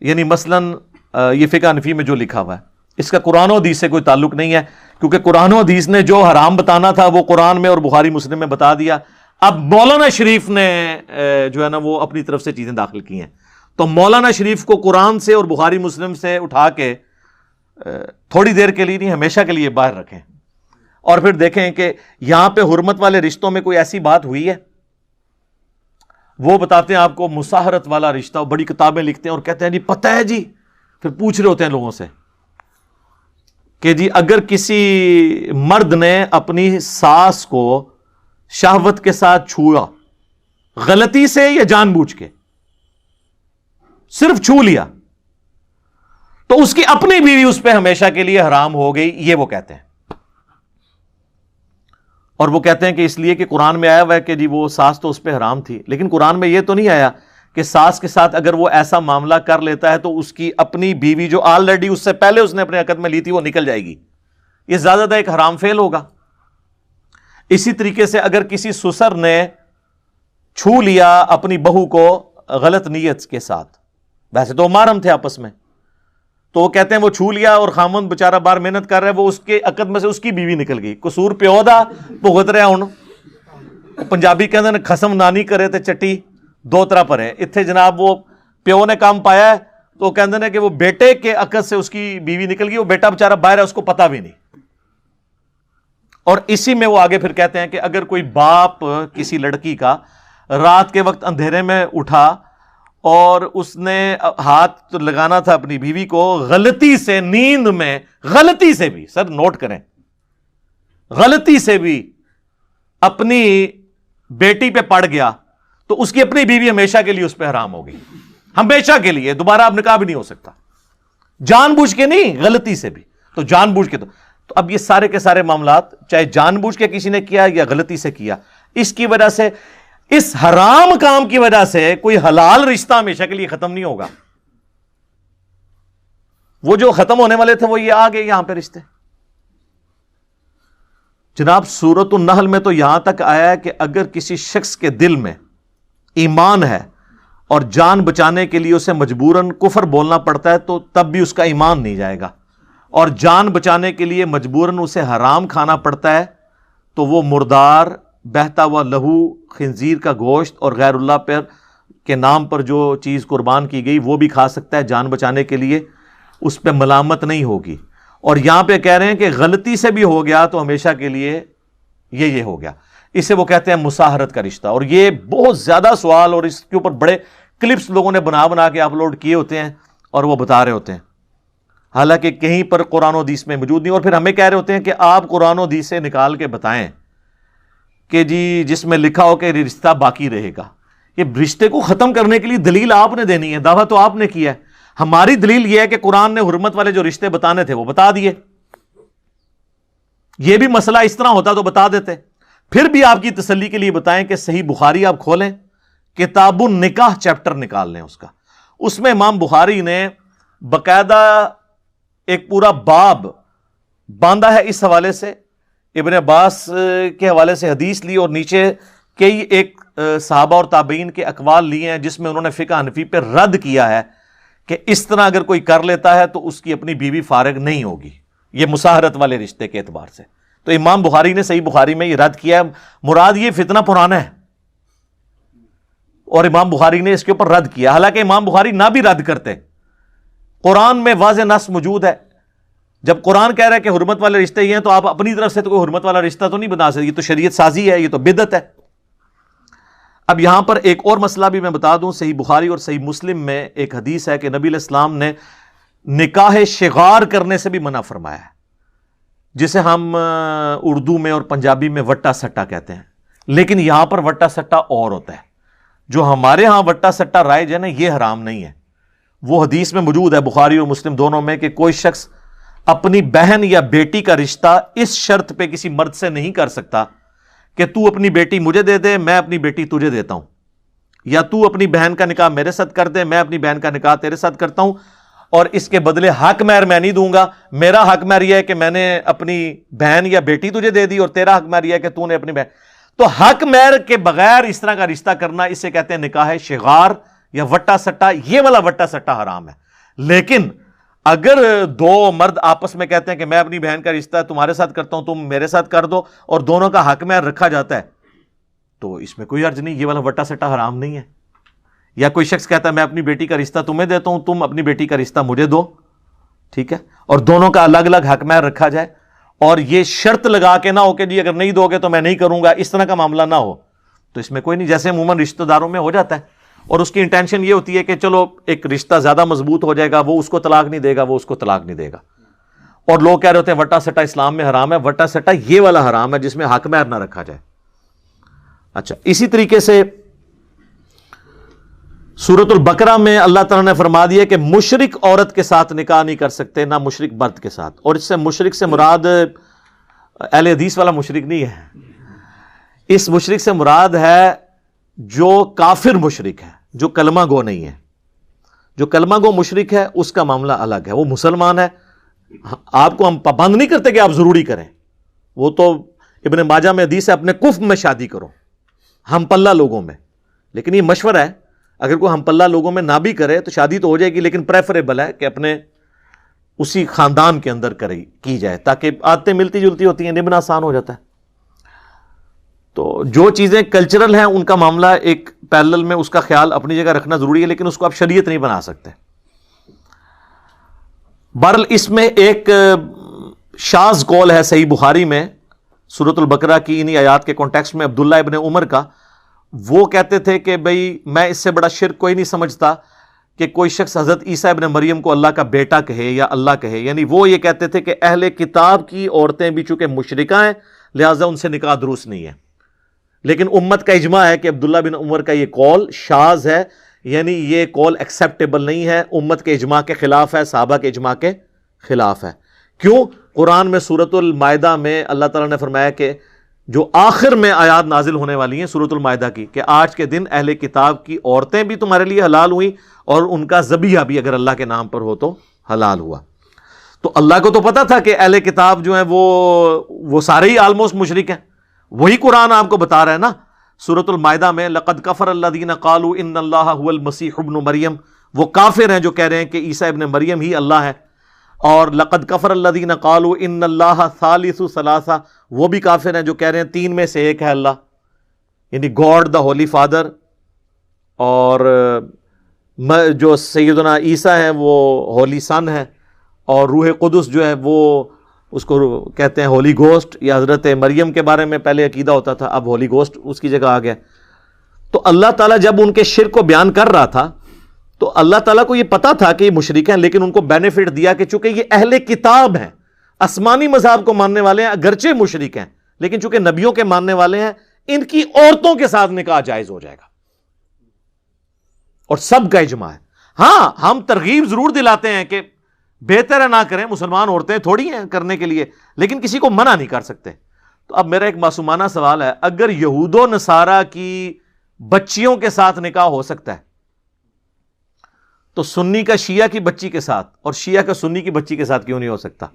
S1: یعنی مثلاً یہ فقہ حنفی میں جو لکھا ہوا ہے اس کا قرآن و حدیث سے کوئی تعلق نہیں ہے, کیونکہ قرآن و حدیث نے جو حرام بتانا تھا وہ قرآن میں اور بخاری مسلم میں بتا دیا. اب مولانا شریف نے جو ہے نا وہ اپنی طرف سے چیزیں داخل کی ہیں, تو مولانا شریف کو قرآن سے اور بخاری مسلم سے اٹھا کے تھوڑی دیر کے لیے نہیں ہمیشہ کے لیے باہر رکھیں, اور پھر دیکھیں کہ یہاں پہ حرمت والے رشتوں میں کوئی ایسی بات ہوئی ہے. وہ بتاتے ہیں آپ کو مصاہرت والا رشتہ, بڑی کتابیں لکھتے ہیں اور کہتے ہیں جی پتہ ہے جی, پھر پوچھ رہے ہوتے ہیں لوگوں سے کہ جی اگر کسی مرد نے اپنی ساس کو شہوت کے ساتھ چھوا, غلطی سے یا جان بوجھ کے, صرف چھو لیا, تو اس کی اپنی بیوی اس پہ ہمیشہ کے لیے حرام ہو گئی, یہ وہ کہتے ہیں. اور وہ کہتے ہیں کہ اس لیے کہ قرآن میں آیا ہوا ہے کہ جی وہ ساس تو اس پہ حرام تھی, لیکن قرآن میں یہ تو نہیں آیا کہ ساس کے ساتھ اگر وہ ایسا معاملہ کر لیتا ہے تو اس کی اپنی بیوی جو آلریڈی اس سے پہلے اس نے اپنے عقد میں لی تھی وہ نکل جائے گی. یہ زیادہ ایک حرام فعل ہوگا. اسی طریقے سے اگر کسی سسر نے چھو لیا اپنی بہو کو غلط نیت کے ساتھ, ویسے تو محرم تھے آپس میں, تو وہ کہتے ہیں وہ چھو لیا اور خامند بیچارہ بار محنت کر رہا ہے, وہ اس کے عقد میں سے اس کی بیوی نکل گئی, قصور پیو دا بھگت رہا. ہوں پنجابی کہتے ہیں خسم نانی کرے تے چٹی دو طرح پر ہے. اتنے جناب وہ پیو نے کام پایا ہے تو کہتے ہیں کہ وہ بیٹے کے عقد سے اس کی بیوی نکل گئی, وہ بیٹا بیچارہ باہر ہے اس کو پتا بھی نہیں. اور اسی میں وہ آگے پھر کہتے ہیں کہ اگر کوئی باپ کسی لڑکی کا رات کے وقت اندھیرے میں اٹھا اور اس نے ہاتھ لگانا تھا اپنی بیوی کو, غلطی سے نیند میں, غلطی سے بھی, سر نوٹ کریں, غلطی سے بھی اپنی بیٹی پہ پڑ گیا تو اس کی اپنی بیوی ہمیشہ کے لیے اس پہ حرام ہو گئی, ہمیشہ کے لیے, دوبارہ اب نکاح بھی نہیں ہو سکتا. جان بوجھ کے نہیں, غلطی سے بھی. تو جان بوجھ کے تو اب یہ سارے کے سارے معاملات چاہے جان بوجھ کے کسی نے کیا یا غلطی سے کیا, اس کی وجہ سے, اس حرام کام کی وجہ سے کوئی حلال رشتہ ہمیشہ کے لیے ختم نہیں ہوگا. وہ جو ختم ہونے والے تھے وہ یہ آ گئے یہاں پہ رشتے. جناب سورۃ النحل میں تو یہاں تک آیا ہے کہ اگر کسی شخص کے دل میں ایمان ہے اور جان بچانے کے لیے اسے مجبوراً کفر بولنا پڑتا ہے تو تب بھی اس کا ایمان نہیں جائے گا, اور جان بچانے کے لیے مجبوراً اسے حرام کھانا پڑتا ہے تو وہ مردار, بہتا ہوا لہو, خنزیر کا گوشت اور غیر اللہ پر کے نام پر جو چیز قربان کی گئی وہ بھی کھا سکتا ہے جان بچانے کے لیے, اس پہ ملامت نہیں ہوگی. اور یہاں پہ کہہ رہے ہیں کہ غلطی سے بھی ہو گیا تو ہمیشہ کے لیے یہ ہو گیا. اسے وہ کہتے ہیں مصاہرت کا رشتہ. اور یہ بہت زیادہ سوال اور اس کے اوپر بڑے کلپس لوگوں نے بنا کے اپلوڈ کیے ہوتے ہیں اور وہ بتا رہے ہوتے ہیں, حالانکہ کہیں پر قرآن و حدیث میں موجود نہیں. اور پھر ہمیں کہہ رہے ہوتے ہیں کہ آپ قرآن و حدیث سے نکال کے بتائیں کہ جی جس میں لکھا ہو کہ رشتہ باقی رہے گا. یہ رشتے کو ختم کرنے کے لیے دلیل آپ نے دینی ہے, دعویٰ تو آپ نے کیا ہے. ہماری دلیل یہ ہے کہ قرآن نے حرمت والے جو رشتے بتانے تھے وہ بتا دیے. یہ بھی مسئلہ اس طرح ہوتا تو بتا دیتے. پھر بھی آپ کی تسلی کے لیے بتائیں کہ صحیح بخاری آپ کھولیں, کتاب النکاح چیپٹر نکال لیں اس کا. اس میں امام بخاری نے باقاعدہ ایک پورا باب باندھا ہے اس حوالے سے, ابن عباس کے حوالے سے حدیث لی اور نیچے کئی ایک صحابہ اور تابعین کے اقوال لیے ہیں جس میں انہوں نے فقہ حنفی پہ رد کیا ہے کہ اس طرح اگر کوئی کر لیتا ہے تو اس کی اپنی بیوی فارغ نہیں ہوگی, یہ مصاہرت والے رشتے کے اعتبار سے. تو امام بخاری نے صحیح بخاری میں یہ رد کیا ہے. مراد یہ فتنہ پرانا ہے اور امام بخاری نے اس کے اوپر رد کیا، حالانکہ امام بخاری نہ بھی رد کرتے، قرآن میں واضح نص موجود ہے۔ جب قرآن کہہ رہا ہے کہ حرمت والے رشتے یہ ہیں، تو آپ اپنی طرف سے تو کوئی حرمت والا رشتہ تو نہیں بنا سکتے، یہ تو شریعت سازی ہے، یہ تو بدعت ہے۔ اب یہاں پر ایک اور مسئلہ بھی میں بتا دوں، صحیح بخاری اور صحیح مسلم میں ایک حدیث ہے کہ نبی علیہ السلام نے نکاح شغار کرنے سے بھی منع فرمایا ہے، جسے ہم اردو میں اور پنجابی میں وٹا سٹا کہتے ہیں، لیکن یہاں پر وٹا سٹا اور ہوتا ہے۔ جو ہمارے ہاں وٹا سٹا رائج ہے نا، یہ حرام نہیں ہے، وہ حدیث میں موجود ہے بخاری اور مسلم دونوں میں، کہ کوئی شخص اپنی بہن یا بیٹی کا رشتہ اس شرط پہ کسی مرد سے نہیں کر سکتا کہ تو اپنی بیٹی مجھے دے دے، میں اپنی بیٹی تجھے دیتا ہوں، یا تو اپنی بہن کا نکاح میرے ساتھ کر دے، میں اپنی بہن کا نکاح تیرے ساتھ کرتا ہوں، اور اس کے بدلے حق مہر میں نہیں دوں گا۔ میرا حق مہر یہ ہے کہ میں نے اپنی بہن یا بیٹی تجھے دے دی، اور تیرا حق مہر یہ ہے کہ تو نے اپنی بہن۔ تو حق مہر کے بغیر اس طرح کا رشتہ کرنا، اسے کہتے ہیں نکاح شغار یا وٹا سٹا۔ یہ والا وٹا سٹا حرام ہے۔ لیکن اگر دو مرد آپس میں کہتے ہیں کہ میں اپنی بہن کا رشتہ تمہارے ساتھ کرتا ہوں، تم میرے ساتھ کر دو، اور دونوں کا حق مہر رکھا جاتا ہے، تو اس میں کوئی حرج نہیں، یہ والا وٹا سٹا حرام نہیں ہے۔ یا کوئی شخص کہتا ہے میں اپنی بیٹی کا رشتہ تمہیں دیتا ہوں، تم اپنی بیٹی کا رشتہ مجھے دو، ٹھیک ہے، اور دونوں کا الگ الگ حق مہر رکھا جائے، اور یہ شرط لگا کے نہ ہو کہ جی اگر نہیں دو گے تو میں نہیں کروں گا، اس طرح کا معاملہ نہ ہو، تو اس میں کوئی نہیں، جیسے عموماً رشتہ داروں میں ہو جاتا ہے، اور اس کی انٹینشن یہ ہوتی ہے کہ چلو ایک رشتہ زیادہ مضبوط ہو جائے گا، وہ اس کو طلاق نہیں دے گا، وہ اس کو طلاق نہیں دے گا، اور لوگ کہہ رہے ہوتے ہیں وٹا سٹا اسلام میں حرام ہے۔ وٹا سٹا یہ والا حرام ہے جس میں حق مہر نہ رکھا جائے۔ اچھا، اسی طریقے سے سورۃ البقرہ میں اللہ تعالیٰ نے فرما دیا کہ مشرک عورت کے ساتھ نکاح نہیں کر سکتے، نہ مشرک مرد کے ساتھ، اور اس سے مشرک سے مراد اہل حدیث والا مشرک نہیں ہے، اس مشرک سے مراد ہے جو کافر مشرک ہے، جو کلمہ گو نہیں ہے۔ جو کلمہ گو مشرک ہے اس کا معاملہ الگ ہے، وہ مسلمان ہے، آپ کو ہم پابند نہیں کرتے کہ آپ ضروری کریں، وہ تو ابن ماجہ میں حدیث ہے اپنے کفر میں شادی کرو، ہم پلہ لوگوں میں، لیکن یہ مشورہ ہے، اگر کوئی ہم پلہ لوگوں میں نہ بھی کرے تو شادی تو ہو جائے گی، لیکن پریفریبل ہے کہ اپنے اسی خاندان کے اندر کی جائے، تاکہ عادتیں ملتی جلتی ہوتی ہیں، نبھنا آسان ہو جاتا ہے۔ تو جو چیزیں کلچرل ہیں ان کا معاملہ ایک پیرلل میں اس کا خیال اپنی جگہ رکھنا ضروری ہے، لیکن اس کو آپ شریعت نہیں بنا سکتے۔ بہرحال اس میں ایک شاذ قول ہے صحیح بخاری میں سورۃ البقرہ کی انہی آیات کے کانٹیکسٹ میں، عبداللہ ابن عمر کا، وہ کہتے تھے کہ بھئی میں اس سے بڑا شرک کوئی نہیں سمجھتا کہ کوئی شخص حضرت عیسیٰ ابن مریم کو اللہ کا بیٹا کہے یا اللہ کہے، یعنی وہ یہ کہتے تھے کہ اہل کتاب کی عورتیں بھی چونکہ مشرکہ ہیں لہٰذا ان سے نکاح درست نہیں ہے، لیکن امت کا اجماع ہے کہ عبداللہ بن عمر کا یہ قول شاذ ہے، یعنی یہ قول ایکسیپٹیبل نہیں ہے، امت کے اجماع کے خلاف ہے، صحابہ کے اجماع کے خلاف ہے۔ کیوں؟ قرآن میں سورۃ المائدہ میں اللہ تعالیٰ نے فرمایا کہ جو آخر میں آیات نازل ہونے والی ہیں سورۃ المائدہ کی، کہ آج کے دن اہل کتاب کی عورتیں بھی تمہارے لیے حلال ہوئیں، اور ان کا ذبیحہ بھی اگر اللہ کے نام پر ہو تو حلال ہوا۔ تو اللہ کو تو پتا تھا کہ اہل کتاب جو ہیں وہ سارے ہی آلموسٹ مشرک ہیں، وہی قرآن آپ کو بتا رہا ہے نا سورۃ المائدہ میں، لقد کفر الذین قالوا ان اللہ هو المسیح ابن مریم، وہ کافر ہیں جو کہہ رہے ہیں کہ عیسیٰ ابن مریم ہی اللہ ہے، اور لقد کفر الذین قالوا ان اللہ ثالث ثلاثہ، وہ بھی کافر ہیں جو کہہ رہے ہیں تین میں سے ایک ہے اللہ، یعنی گاڈ دا ہولی فادر، اور جو سیدنا عیسیٰ ہیں وہ ہولی سن ہے، اور روح قدس جو ہے وہ اس کو کہتے ہیں ہولی گوسٹ، یا حضرت مریم کے بارے میں پہلے عقیدہ ہوتا تھا، اب ہولی گوسٹ اس کی جگہ آ گیا۔ تو اللہ تعالیٰ جب ان کے شرک کو بیان کر رہا تھا تو اللہ تعالیٰ کو یہ پتا تھا کہ یہ مشرک ہیں، لیکن ان کو بینیفٹ دیا کہ چونکہ یہ اہل کتاب ہیں، آسمانی مذہب کو ماننے والے ہیں، اگرچہ مشرک ہیں لیکن چونکہ نبیوں کے ماننے والے ہیں، ان کی عورتوں کے ساتھ نکاح جائز ہو جائے گا، اور سب کا اجماع ہے۔ ہاں ہم ترغیب ضرور دلاتے ہیں کہ بہتر ہے نہ کریں، مسلمان عورتیں تھوڑی ہیں کرنے کے لیے، لیکن کسی کو منع نہیں کر سکتے۔ تو اب میرا ایک معصومانہ سوال ہے، اگر یہود و نصارہ کی بچیوں کے ساتھ نکاح ہو سکتا ہے تو سنی کا شیعہ کی بچی کے ساتھ اور شیعہ کا سنی کی بچی کے ساتھ کیوں نہیں ہو سکتا؟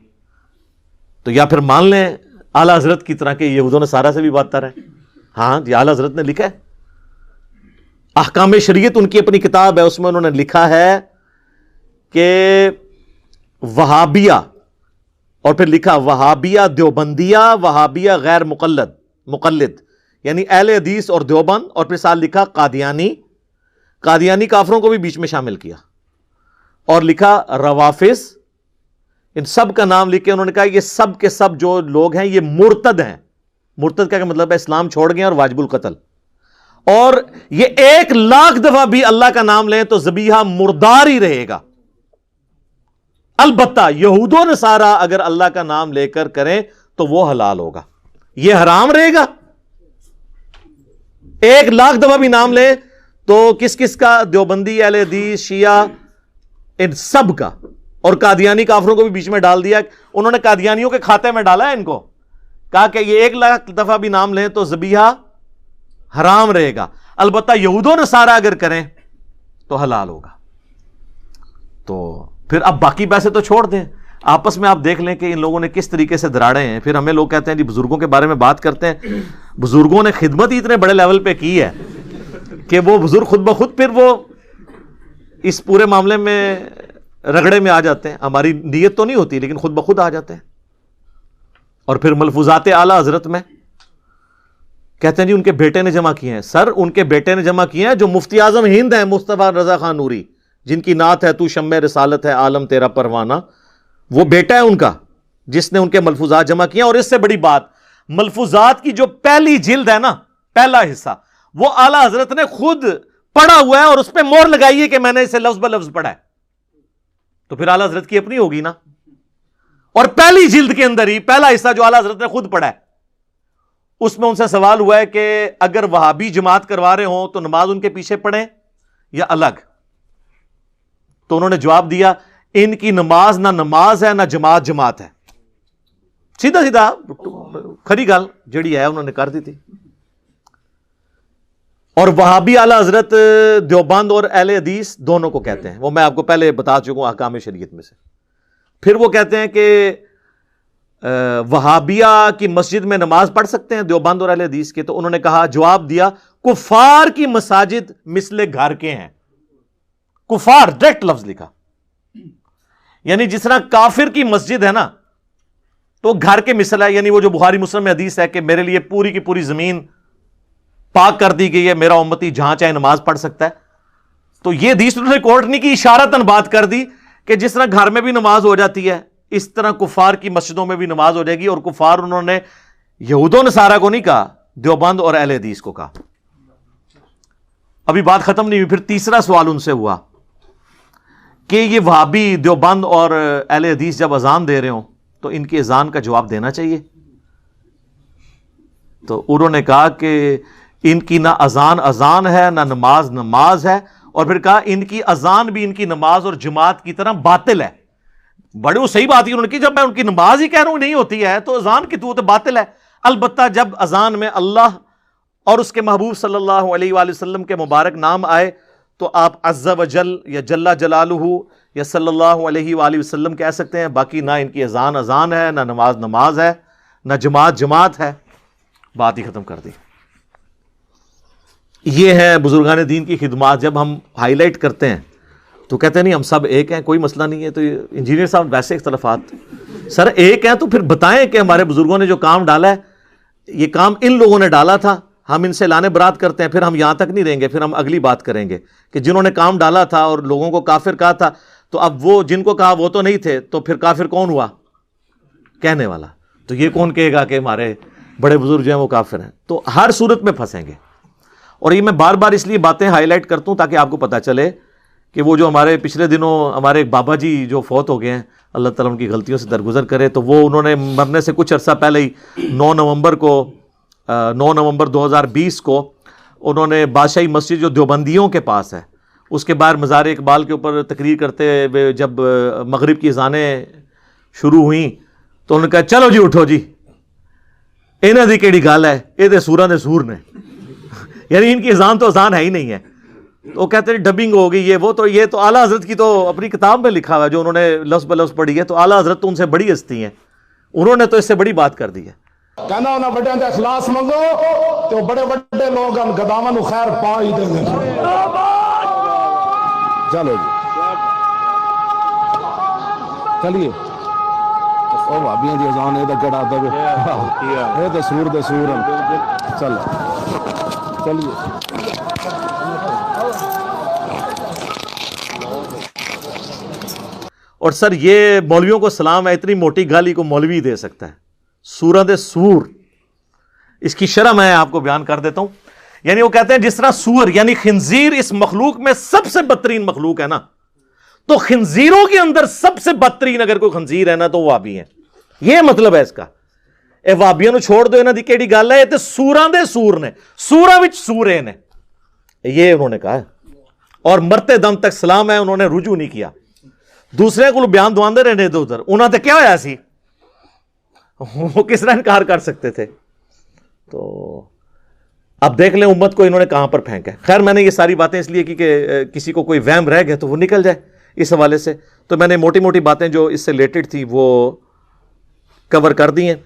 S1: تو یا پھر مان لیں اعلیٰ حضرت کی طرح کہ یہود و نصارہ سے بھی بدتر ہے۔ ہاں جی، اعلیٰ حضرت نے لکھا ہے، احکام شریعت ان کی اپنی کتاب ہے، اس میں انہوں نے لکھا ہے کہ وہابیہ، اور پھر لکھا وہابیہ دیوبندیہ، وہابیہ غیر مقلد، یعنی اہل حدیث اور دیوبند، اور پھر ساتھ لکھا قادیانی قادیانی کافروں کو بھی بیچ میں شامل کیا اور لکھا روافظ، ان سب کا نام لکھ کے انہوں نے کہا یہ سب کے سب جو لوگ ہیں یہ مرتد ہیں. مرتد کا مطلب ہے اسلام چھوڑ گئے اور واجب القتل. اور یہ 1,00,000 دفعہ بھی اللہ کا نام لیں تو ذبیحہ مردار ہی رہے گا. البتہ یہود و نصارہ اگر اللہ کا نام لے کر کریں تو وہ حلال ہوگا، یہ حرام رہے گا. 1,00,000 دفعہ بھی نام لے تو کس کس کا؟ دیوبندی، اہل حدیث، شیعہ، ان سب کا. اور قادیانی کافروں کو بھی بیچ میں ڈال دیا. انہوں نے قادیانیوں کے کھاتے میں ڈالا ہے ان کو، کہا کہ یہ 1,00,000 دفعہ بھی نام لیں تو ذبیحہ حرام رہے گا، البتہ یہود و نصارہ اگر کریں تو حلال ہوگا. تو پھر اب باقی پیسے تو چھوڑ دیں، آپس میں آپ دیکھ لیں کہ ان لوگوں نے کس طریقے سے دراڑے ہیں. پھر ہمیں لوگ کہتے ہیں جی بزرگوں کے بارے میں بات کرتے ہیں، بزرگوں نے خدمت ہی اتنے بڑے لیول پہ کی ہے کہ وہ بزرگ خود بخود پھر وہ اس پورے معاملے میں رگڑے میں آ جاتے ہیں. ہماری نیت تو نہیں ہوتی لیکن خود بخود آ جاتے ہیں. اور پھر ملفوظات اعلیٰ حضرت میں کہتے ہیں جی ان کے بیٹے نے جمع کیے ہیں. سر ان کے بیٹے نے جمع کیے ہیں جو مفتی اعظم ہند ہیں مصطفیٰ رضا خان نوری، جن کی نعت ہے تو شمع رسالت ہے عالم تیرا پروانہ. وہ بیٹا ہے ان کا جس نے ان کے ملفوظات جمع کیے. اور اس سے بڑی بات، ملفوظات کی جو پہلی جلد ہے نا، پہلا حصہ، وہ اعلیٰ حضرت نے خود پڑھا ہوا ہے اور اس پہ مور لگائی ہے کہ میں نے اسے لفظ بلفظ پڑھا ہے. تو پھر اعلیٰ حضرت کی اپنی ہوگی نا. اور پہلی جلد کے اندر ہی پہلا حصہ جو اعلیٰ حضرت نے خود پڑھا ہے، اس میں ان سے سوال ہوا ہے کہ اگر وہابی جماعت کروا رہے ہوں تو نماز ان کے پیچھے پڑھیں یا الگ؟ تو انہوں نے جواب دیا ان کی نماز نہ نماز ہے نہ جماعت جماعت ہے. سیدھا سیدھا کھری گل جڑی ہے انہوں نے کر دی تھی. اور وہابی اعلیٰ حضرت دیوبند اور اہل حدیث دونوں کو کہتے ہیں، وہ میں آپ کو پہلے بتا چکا ہوں احکام شریعت میں سے. پھر وہ کہتے ہیں کہ وہابیہ کی مسجد میں نماز پڑھ سکتے ہیں دیوبند اور اہل حدیث کے. تو انہوں نے کہا، جواب دیا، کفار کی مساجد مثل گھر کے ہیں. کفار ڈائریکٹ لفظ لکھا، یعنی جس طرح کافر کی مسجد ہے نا تو گھر کے مثل ہے. یعنی وہ جو بخاری مسلم میں حدیث ہے کہ میرے لیے پوری کی پوری زمین پاک کر دی گئی ہے، میرا امتی جہاں چاہے نماز پڑھ سکتا ہے. تو یہ حدیث انہوں نے کوٹ نہیں کی، اشارتاً بات کر دی کہ جس طرح گھر میں بھی نماز ہو جاتی ہے اس طرح کفار کی مسجدوں میں بھی نماز ہو جائے گی. اور کفار انہوں نے یہود و نصارہ کو نہیں کہا، دیوبند اور اہل حدیث کو کہا. ابھی بات ختم نہیں ہوئی. پھر تیسرا سوال ان سے ہوا کہ یہ وہابی دیوبند اور اہل حدیث جب اذان دے رہے ہوں تو ان کی اذان کا جواب دینا چاہیے. تو انہوں نے کہا کہ ان کی نہ اذان اذان ہے نہ نماز نماز ہے. اور پھر کہا ان کی اذان بھی ان کی نماز اور جماعت کی طرح باطل ہے. بڑی وہ صحیح بات ہی انہوں نے کی، جب میں ان کی نماز ہی کہہ رہا ہوں نہیں ہوتی ہے تو اذان کی تو باطل ہے. البتہ جب اذان میں اللہ اور اس کے محبوب صلی اللہ علیہ وآلہ وسلم کے مبارک نام آئے تو آپ عز و جل یا جل جلالہ یا صلی اللہ علیہ وآلہ وسلم کہہ سکتے ہیں. باقی نہ ان کی اذان اذان ہے نہ نماز نماز ہے نہ جماعت جماعت ہے. بات ہی ختم کر دی. یہ ہے بزرگان دین کی خدمات. جب ہم ہائی لائٹ کرتے ہیں تو کہتے ہیں نہیں ہم سب ایک ہیں، کوئی مسئلہ نہیں ہے. تو انجینئر صاحب ویسے اختلافات، سر ایک ہیں تو پھر بتائیں کہ ہمارے بزرگوں نے جو کام ڈالا ہے یہ کام ان لوگوں نے ڈالا تھا، ہم ان سے لانے برات کرتے ہیں. پھر ہم یہاں تک نہیں رہیں گے، پھر ہم اگلی بات کریں گے کہ جنہوں نے کام ڈالا تھا اور لوگوں کو کافر کہا تھا تو اب وہ جن کو کہا وہ تو نہیں تھے، تو پھر کافر کون ہوا؟ کہنے والا. تو یہ کون کہے گا کہ ہمارے بڑے بزرگ جو ہیں وہ کافر ہیں؟ تو ہر صورت میں پھنسیں گے. اور یہ میں بار بار اس لیے باتیں ہائی لائٹ کرتا ہوں تاکہ آپ کو پتہ چلے کہ وہ جو ہمارے پچھلے دنوں ہمارے ایک بابا جی جو فوت ہو گئے ہیں، اللہ تعالیٰ ان کی غلطیوں سے درگزر کرے، تو وہ انہوں نے مرنے سے کچھ عرصہ پہلے ہی 9 نومبر 2020 کو انہوں نے بادشاہی مسجد جو دیوبندیوں کے پاس ہے اس کے باہر مزار اقبال کے اوپر تقریر کرتے ہوئے جب مغرب کی اذانیں شروع ہوئیں تو انہوں نے کہا چلو جی اٹھو جی، انہاں دی کیڑی گل ہے، یہ تے سوراں دے سور نے. یعنی ان کی اذان تو اذان ہے ہی نہیں ہے. تو کہتے ہیں ڈبنگ ہو گئی یہ تو اعلیٰ حضرت کی تو اپنی کتاب میں لکھا ہوا ہے جو انہوں نے لفظ بلفظ پڑھی ہے. تو اعلیٰ حضرت تو ان سے بڑی ہستی ہیں، انہوں نے تو اس سے بڑی بات کر دی ہے.
S2: کہنا انہاں بڑے دے اخلاص منگو تو بڑے بڑے لوگ ہم گداواں نو خیر پا ہی دیں گے. چلو جی چلیے او بھابیاں دی اذان اے تے کیڑا دے اے تے سور دے سور چلو چلیے
S1: اور سر یہ مولویوں کو سلام ہے، اتنی موٹی گالی کو مولوی دے سکتا ہے؟ سورۃ سور، اس کی شرح میں آپ کو بیان کر دیتا ہوں. یعنی وہ کہتے ہیں جس طرح سور یعنی خنزیر اس مخلوق میں سب سے بدترین مخلوق ہے نا، تو خنزیروں کے اندر سب سے بدترین اگر کوئی خنزیر ہے نا تو وہ وہابی ہیں. یہ مطلب ہے اس کا. اے وہابیاں نو چھوڑ دو، انہاں دی کیڑی گل ہے، یہ تے سوراں دے سور نے، سوراں وچ سورے نے، یہ انہوں نے کہا ہے. اور مرتے دم تک سلام ہے، انہوں نے رجوع نہیں کیا. دوسرے کو بیان دواندے رہنے ادھر ادھر، انہاں تے کیا ہویا سی، وہ کس طرح انکار کر سکتے تھے. تو اب دیکھ لیں امت کو انہوں نے کہاں پر پھینکا ہے. خیر میں نے یہ ساری باتیں اس لیے کی کہ کسی کو کوئی وہم رہ گئے تو وہ نکل جائے اس حوالے سے. تو میں نے موٹی موٹی باتیں جو اس سے ریلیٹڈ تھی وہ کور کر دی ہیں.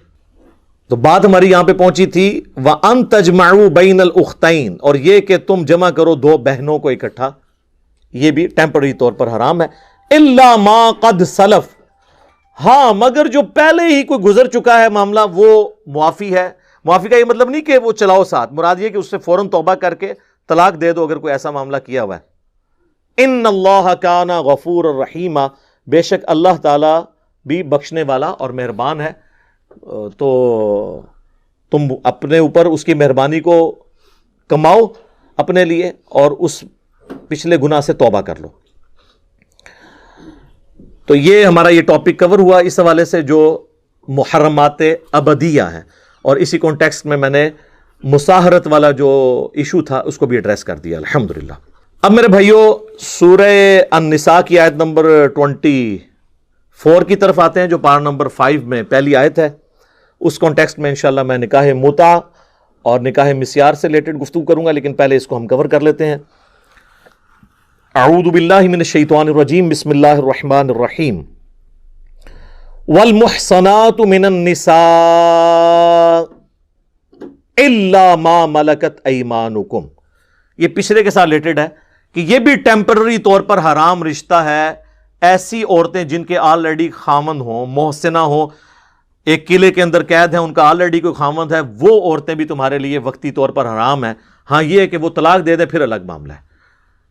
S1: تو بات ہماری یہاں پہ پہنچی تھی وَأَن تَجْمَعُوا بَيْنَ الْأُخْتَيْن، اور یہ کہ تم جمع کرو دو بہنوں کو اکٹھا، یہ بھی ٹیمپرری طور پر حرام ہے. إِلَّا مَا قَدْ سَلَف، ہاں مگر جو پہلے ہی کوئی گزر چکا ہے معاملہ وہ معافی ہے. معافی کا یہ مطلب نہیں کہ وہ چلاؤ ساتھ، مراد یہ کہ اس سے فوراً توبہ کر کے طلاق دے دو اگر کوئی ایسا معاملہ کیا ہوا ہے. ان اللہ کان غفور الرحیم، بے شک اللہ تعالی بھی بخشنے والا اور مہربان ہے. تو تم اپنے اوپر اس کی مہربانی کو کماؤ اپنے لیے اور اس پچھلے گناہ سے توبہ کر لو. تو یہ ہمارا یہ ٹاپک کور ہوا اس حوالے سے جو محرمات ابدیہ ہیں، اور اسی کانٹیکسٹ میں نے مساہرت والا جو ایشو تھا اس کو بھی ایڈریس کر دیا الحمدللہ. اب میرے بھائیو سورہ النساء کی آیت نمبر 24 کی طرف آتے ہیں جو پارہ نمبر 5 میں پہلی آیت ہے. اس کانٹیکسٹ میں انشاءاللہ میں نکاح متع اور نکاح مسیار سے ریلیٹڈ گفتگو کروں گا، لیکن پہلے اس کو ہم کور کر لیتے ہیں. اعوذ باللہ من الشیطان الرجیم، بسم اللہ الرحمن الرحیم. والمحصنات من النساء الا ما ملکت ایمانکم، یہ پچھلے کے ساتھ ریلیٹڈ ہے کہ یہ بھی ٹیمپرری طور پر حرام رشتہ ہے. ایسی عورتیں جن کے آلریڈی خامند ہوں، محسنہ ہوں، ایک قلعے کے اندر قید ہیں، ان کا آلریڈی کوئی خامند ہے، وہ عورتیں بھی تمہارے لیے وقتی طور پر حرام ہیں. ہاں یہ ہے کہ وہ طلاق دے دے پھر الگ معاملہ ہے.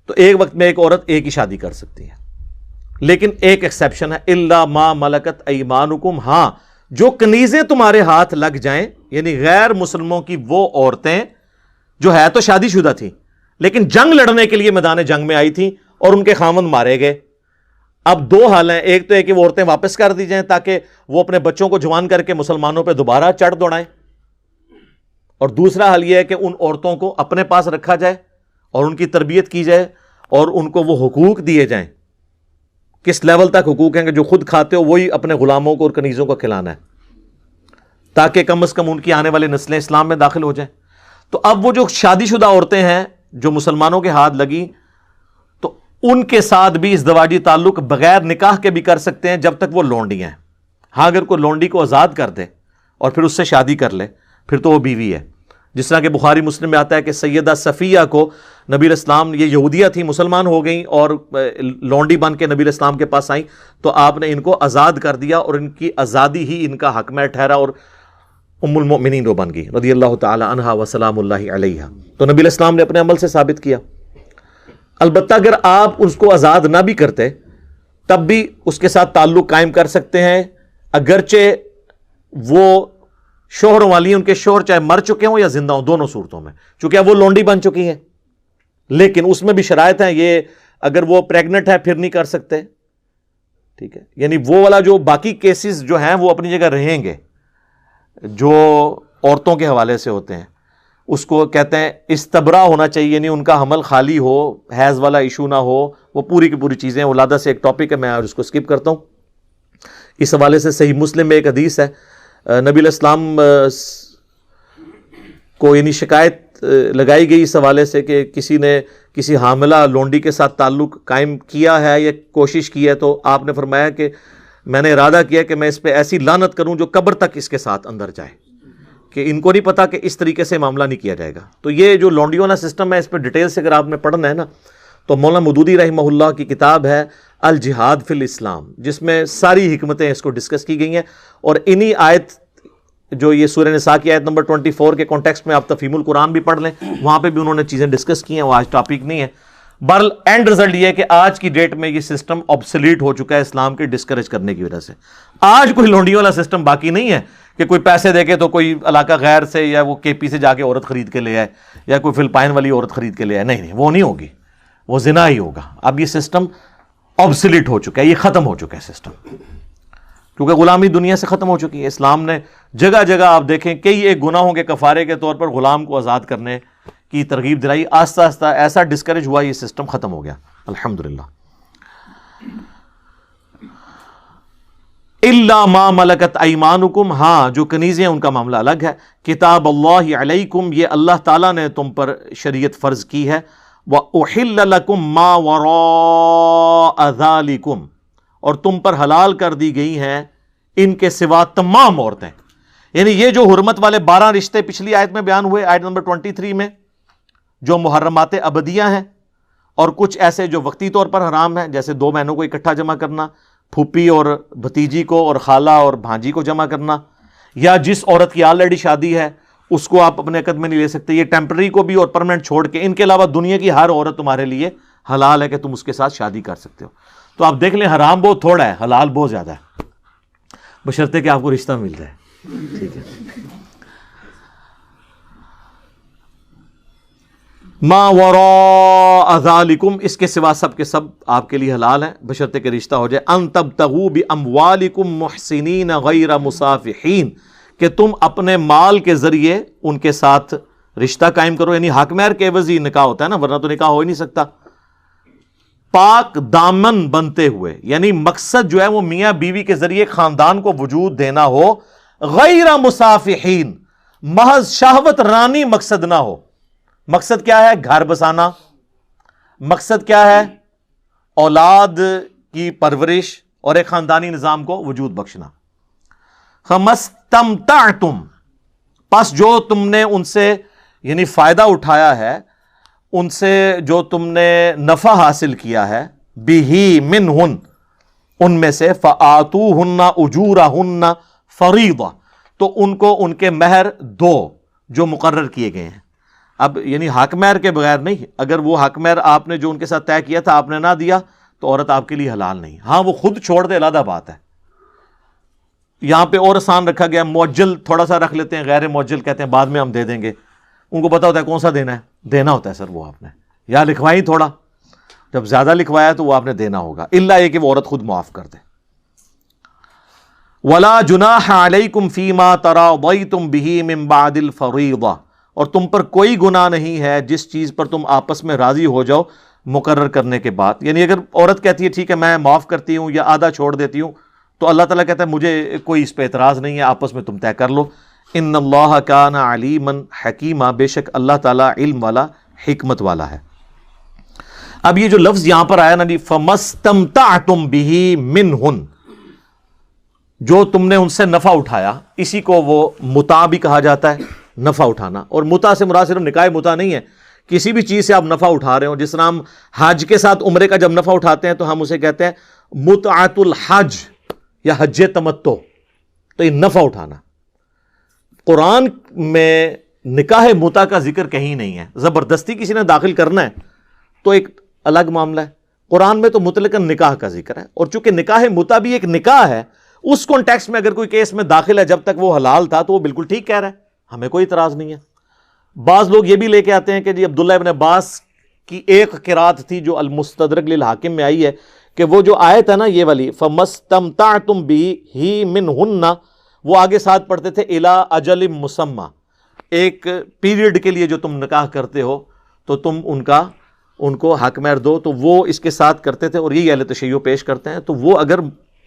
S1: تو ایک وقت میں ایک عورت ایک ہی شادی کر سکتی ہے، لیکن ایک ایکسیپشن ہے الا ما ملکت ایمانکم، ہاں جو کنیزیں تمہارے ہاتھ لگ جائیں، یعنی غیر مسلموں کی وہ عورتیں جو ہے تو شادی شدہ تھیں لیکن جنگ لڑنے کے لیے میدان جنگ میں آئی تھیں اور ان کے خامند مارے گئے. اب دو حال ہیں، ایک تو ہے کہ وہ عورتیں واپس کر دی جائیں تاکہ وہ اپنے بچوں کو جوان کر کے مسلمانوں پہ دوبارہ چڑھ دوڑائیں، اور دوسرا حال یہ ہے کہ ان عورتوں کو اپنے پاس رکھا جائے اور ان کی تربیت کی جائے اور ان کو وہ حقوق دیے جائیں. کس لیول تک حقوق ہیں کہ جو خود کھاتے ہو وہی اپنے غلاموں کو اور کنیزوں کو کھلانا ہے تاکہ کم از کم ان کی آنے والی نسلیں اسلام میں داخل ہو جائیں. تو اب وہ جو شادی شدہ عورتیں ہیں جو مسلمانوں کے ہاتھ لگی تو ان کے ساتھ بھی ازدواجی تعلق بغیر نکاح کے بھی کر سکتے ہیں جب تک وہ لونڈیاں ہیں. ہاں اگر کوئی لونڈی کو آزاد کر دے اور پھر اس سے شادی کر لے پھر تو وہ بیوی ہے. جس طرح کہ بخاری مسلم میں آتا ہے کہ سیدہ صفیہ کو نبی الاسلام، یہ یہودیہ تھی، مسلمان ہو گئیں اور لونڈی بن کے نبی الاسلام کے پاس آئیں تو آپ نے ان کو آزاد کر دیا اور ان کی آزادی ہی ان کا حق میں ٹھہرا اور ام المؤمنین وہ بن گئی رضی اللہ تعالی عنہا وسلام اللہ علیہا. تو نبی الاسلام نے اپنے عمل سے ثابت کیا. البتہ اگر آپ اس کو آزاد نہ بھی کرتے تب بھی اس کے ساتھ تعلق قائم کر سکتے ہیں، اگرچہ وہ شوہروں والی ہیں، ان کے شوہر چاہے مر چکے ہوں یا زندہ ہوں، دونوں صورتوں میں، چونکہ اب وہ لونڈی بن چکی ہیں. لیکن اس میں بھی شرائط ہیں، یہ اگر وہ پریگننٹ ہے پھر نہیں کر سکتے. ٹھیک ہے، یعنی وہ والا جو باقی کیسز جو ہیں وہ اپنی جگہ رہیں گے جو عورتوں کے حوالے سے ہوتے ہیں. اس کو کہتے ہیں استبرا ہونا چاہیے، یعنی ان کا حمل خالی ہو، حیض والا ایشو نہ ہو، وہ پوری کی پوری چیزیں. ولادہ سے ایک ٹاپک ہے، میں اور اس کو سکپ کرتا ہوں. اس حوالے سے صحیح مسلم میں ایک حدیث ہے، نبی علیہ السلام کو یعنی شکایت لگائی گئی اس حوالے سے کہ کسی نے کسی حاملہ لونڈی کے ساتھ تعلق قائم کیا ہے یا کوشش کی ہے، تو آپ نے فرمایا کہ میں نے ارادہ کیا کہ میں اس پہ ایسی لعنت کروں جو قبر تک اس کے ساتھ اندر جائے، کہ ان کو نہیں پتا کہ اس طریقے سے معاملہ نہیں کیا جائے گا. تو یہ جو لونڈی والا سسٹم ہے اس پہ ڈیٹیل سے اگر آپ نے پڑھنا ہے نا تو مولانا مودودی رحمہ اللہ کی کتاب ہے الجہاد فی الاسلام، جس میں ساری حکمتیں اس کو ڈسکس کی گئی ہیں. اور انہی آیت جو یہ سورہ نساء کی آیت نمبر 24 کے کانٹیکسٹ میں آپ تفہیم القرآن بھی پڑھ لیں، وہاں پہ بھی انہوں نے چیزیں ڈسکس کی ہیں. وہ آج ٹاپک نہیں ہے بہرحال اینڈ رزلٹ یہ ہے کہ آج کی ڈیٹ میں یہ سسٹم آبسلیٹ ہو چکا ہے اسلام کے ڈسکریج کرنے کی وجہ سے. آج کوئی لونڈیوں والا سسٹم باقی نہیں ہے کہ کوئی پیسے دے کے تو کوئی علاقہ غیر سے یا وہ کے پی سے جا کے عورت خرید کے لے آئے یا کوئی فلپائن والی عورت خرید کے لے آئے. نہیں وہ نہیں ہوگی, وہ زنا ہی ہوگا. اب یہ سسٹم آبسلیٹ ہو چکا ہے, یہ ختم ہو چکا ہے سسٹم, کیونکہ غلامی دنیا سے ختم ہو چکی ہے. اسلام نے جگہ جگہ آپ دیکھیں کئی ایک گناہوں کے کفارے کے طور پر غلام کو آزاد کرنے کی ترغیب دلائی. آہستہ آہستہ ایسا ڈسکریج ہوا, یہ سسٹم ختم ہو گیا الحمدللہ. الا ما ملکت ایمانکم, ہاں جو کنیزیں ان کا معاملہ الگ ہے. کتاب اللہ علیکم, یہ اللہ تعالیٰ نے تم پر شریعت فرض کی ہے. وَأُحِلَّ لَكُم مَّا وَرَاءَ ذَلِكُمْ, اور تم پر حلال کر دی گئی ہیں ان کے سوا تمام عورتیں. یعنی یہ جو حرمت والے 12 رشتے پچھلی آیت میں بیان ہوئے, آیت نمبر 23 میں, جو محرمات ابدیہ ہیں, اور کچھ ایسے جو وقتی طور پر حرام ہیں, جیسے 2 بہنوں کو اکٹھا جمع کرنا, پھوپھی اور بھتیجی کو اور خالہ اور بھانجی کو جمع کرنا, یا جس عورت کی آلریڈی شادی ہے اس کو آپ اپنے عقد میں نہیں لے سکتے. یہ ٹیمپرری کو بھی اور پرماننٹ چھوڑ کے, ان کے علاوہ دنیا کی ہر عورت تمہارے لیے حلال ہے کہ تم اس کے ساتھ شادی کر سکتے ہو. تو آپ دیکھ لیں حرام بہت تھوڑا ہے, حلال بہت زیادہ ہے, بشرطے کہ آپ کو رشتہ مل جائے. ٹھیک ہے. ما وراء ذالکم, اس کے سوا سب کے سب آپ کے لیے حلال ہیں بشرطے کہ رشتہ ہو جائے. ان تبتغوا باموالکم محسنین غیر مصافحین, کہ تم اپنے مال کے ذریعے ان کے ساتھ رشتہ قائم کرو. یعنی حق مہر کے عوض ہی نکاح ہوتا ہے نا, ورنہ تو نکاح ہو ہی نہیں سکتا. پاک دامن بنتے ہوئے, یعنی مقصد جو ہے وہ میاں بیوی کے ذریعے خاندان کو وجود دینا ہو. غیر مصافحین, محض شہوت رانی مقصد نہ ہو. مقصد کیا ہے؟ گھر بسانا. مقصد کیا ہے؟ اولاد کی پرورش اور ایک خاندانی نظام کو وجود بخشنا. فمستمتعتم, پس جو تم نے ان سے یعنی فائدہ اٹھایا ہے, ان سے جو تم نے نفع حاصل کیا ہے, بِهِ مِنْهُنْ, ان میں سے, فَآتُوهُنَّ أُجُورَهُنَّ فَرِيضَةً, تو ان کو ان کے مہر دو جو مقرر کیے گئے ہیں. اب یعنی حق مہر کے بغیر نہیں, اگر وہ حق مہر آپ نے جو ان کے ساتھ طے کیا تھا آپ نے نہ دیا تو عورت آپ کے لیے حلال نہیں. ہاں وہ خود چھوڑ دے علیحدہ بات ہے. یہاں پہ اور آسان رکھا گیا, معجل تھوڑا سا رکھ لیتے ہیں, غیر معجل کہتے ہیں بعد میں ہم دے دیں گے. ان کو پتا ہوتا ہے کون سا دینا ہے, دینا ہوتا ہے سر وہ آپ نے, یا لکھوائی تھوڑا, جب زیادہ لکھوایا تو وہ آپ نے دینا ہوگا, الا یہ کہ وہ عورت خود معاف کر دے. وَلَا جُنَاحَ عَلَيْكُمْ فِي مَا تَرَاضَيْتُمْ بِهِ مِنْ بَعْدِ الْفَرِيضَةِ, اور تم پر کوئی گناہ نہیں ہے جس چیز پر تم آپس میں راضی ہو جاؤ مقرر کرنے کے بعد. یعنی اگر عورت کہتی ہے ٹھیک ہے میں معاف کرتی ہوں یا آدھا چھوڑ دیتی ہوں, تو اللہ تعالیٰ کہتا ہے مجھے کوئی اس پہ اعتراض نہیں ہے, آپس میں تم طے کر لو. ان اللہ کان علیما حکیما, بے شک اللہ تعالیٰ علم والا حکمت والا ہے. اب یہ جو لفظ یہاں پر آیا نا جی, فمستمتعتم بہ منہن, جو تم نے ان سے نفع اٹھایا, اسی کو وہ متع بھی کہا جاتا ہے, نفع اٹھانا. اور متع سے مراد صرف نکاح متع نہیں ہے, کسی بھی چیز سے آپ نفع اٹھا رہے ہو. جس طرح ہم حج کے ساتھ عمرے کا جب نفع اٹھاتے ہیں تو ہم اسے کہتے ہیں متعۃ الحج یا حج تمتع, تو یہ نفع اٹھانا. قرآن میں نکاح متع کا ذکر کہیں نہیں ہے. زبردستی کسی نے داخل کرنا ہے تو ایک الگ معاملہ ہے. قرآن میں تو مطلقاً نکاح کا ذکر ہے, اور چونکہ نکاح متع بھی ایک نکاح ہے, اس کانٹیکسٹ میں اگر کوئی کیس میں داخل ہے جب تک وہ حلال تھا تو وہ بالکل ٹھیک کہہ رہا ہے, ہمیں کوئی اعتراض نہیں ہے. بعض لوگ یہ بھی لے کے آتے ہیں کہ جی عبداللہ ابن عباس کی ایک قرات تھی جو المستدرک للحاکم میں آئی ہے, کہ وہ جو آیت ہے نا یہ والی, فَمَسْتَمْتَعْتُمْ بِهِ مِنْهُنَّ, وہ آگے ساتھ پڑھتے تھے اِلَىٰ أَجَلٍ مُّسَمَّى, ایک پیریڈ کے لیے جو تم نکاح کرتے ہو تو تم ان کو حق مہر دو. تو وہ اس کے ساتھ کرتے تھے, اور یہی اہل تشیع پیش کرتے ہیں. تو وہ اگر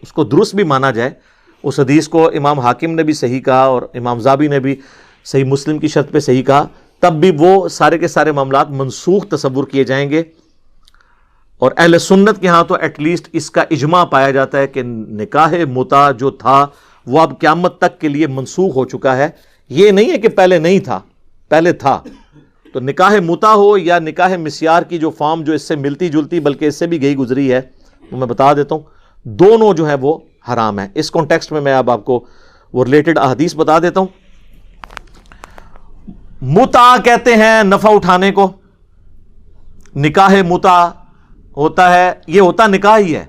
S1: اس کو درست بھی مانا جائے, اس حدیث کو امام حاکم نے بھی صحیح کہا اور امام زابی نے بھی صحیح مسلم کی شرط پہ صحیح کہا, تب بھی وہ سارے کے سارے معاملات منسوخ تصور کیے جائیں گے. اور اہل سنت کے ہاں تو ایٹ لیسٹ اس کا اجماع پایا جاتا ہے کہ نکاح متع جو تھا وہ اب قیامت تک کے لیے منسوخ ہو چکا ہے. یہ نہیں ہے کہ پہلے نہیں تھا, پہلے تھا. تو نکاح متع ہو یا نکاح مسیار کی جو فارم جو اس سے ملتی جلتی بلکہ اس سے بھی گئی گزری ہے, تو میں بتا دیتا ہوں دونوں جو ہیں وہ حرام ہیں. اس کانٹیکسٹ میں اب آپ کو وہ ریلیٹڈ احادیث بتا دیتا ہوں. متع کہتے ہیں نفع اٹھانے کو, نکاح متع ہوتا ہے، یہ ہوتا نکاح ہی ہے،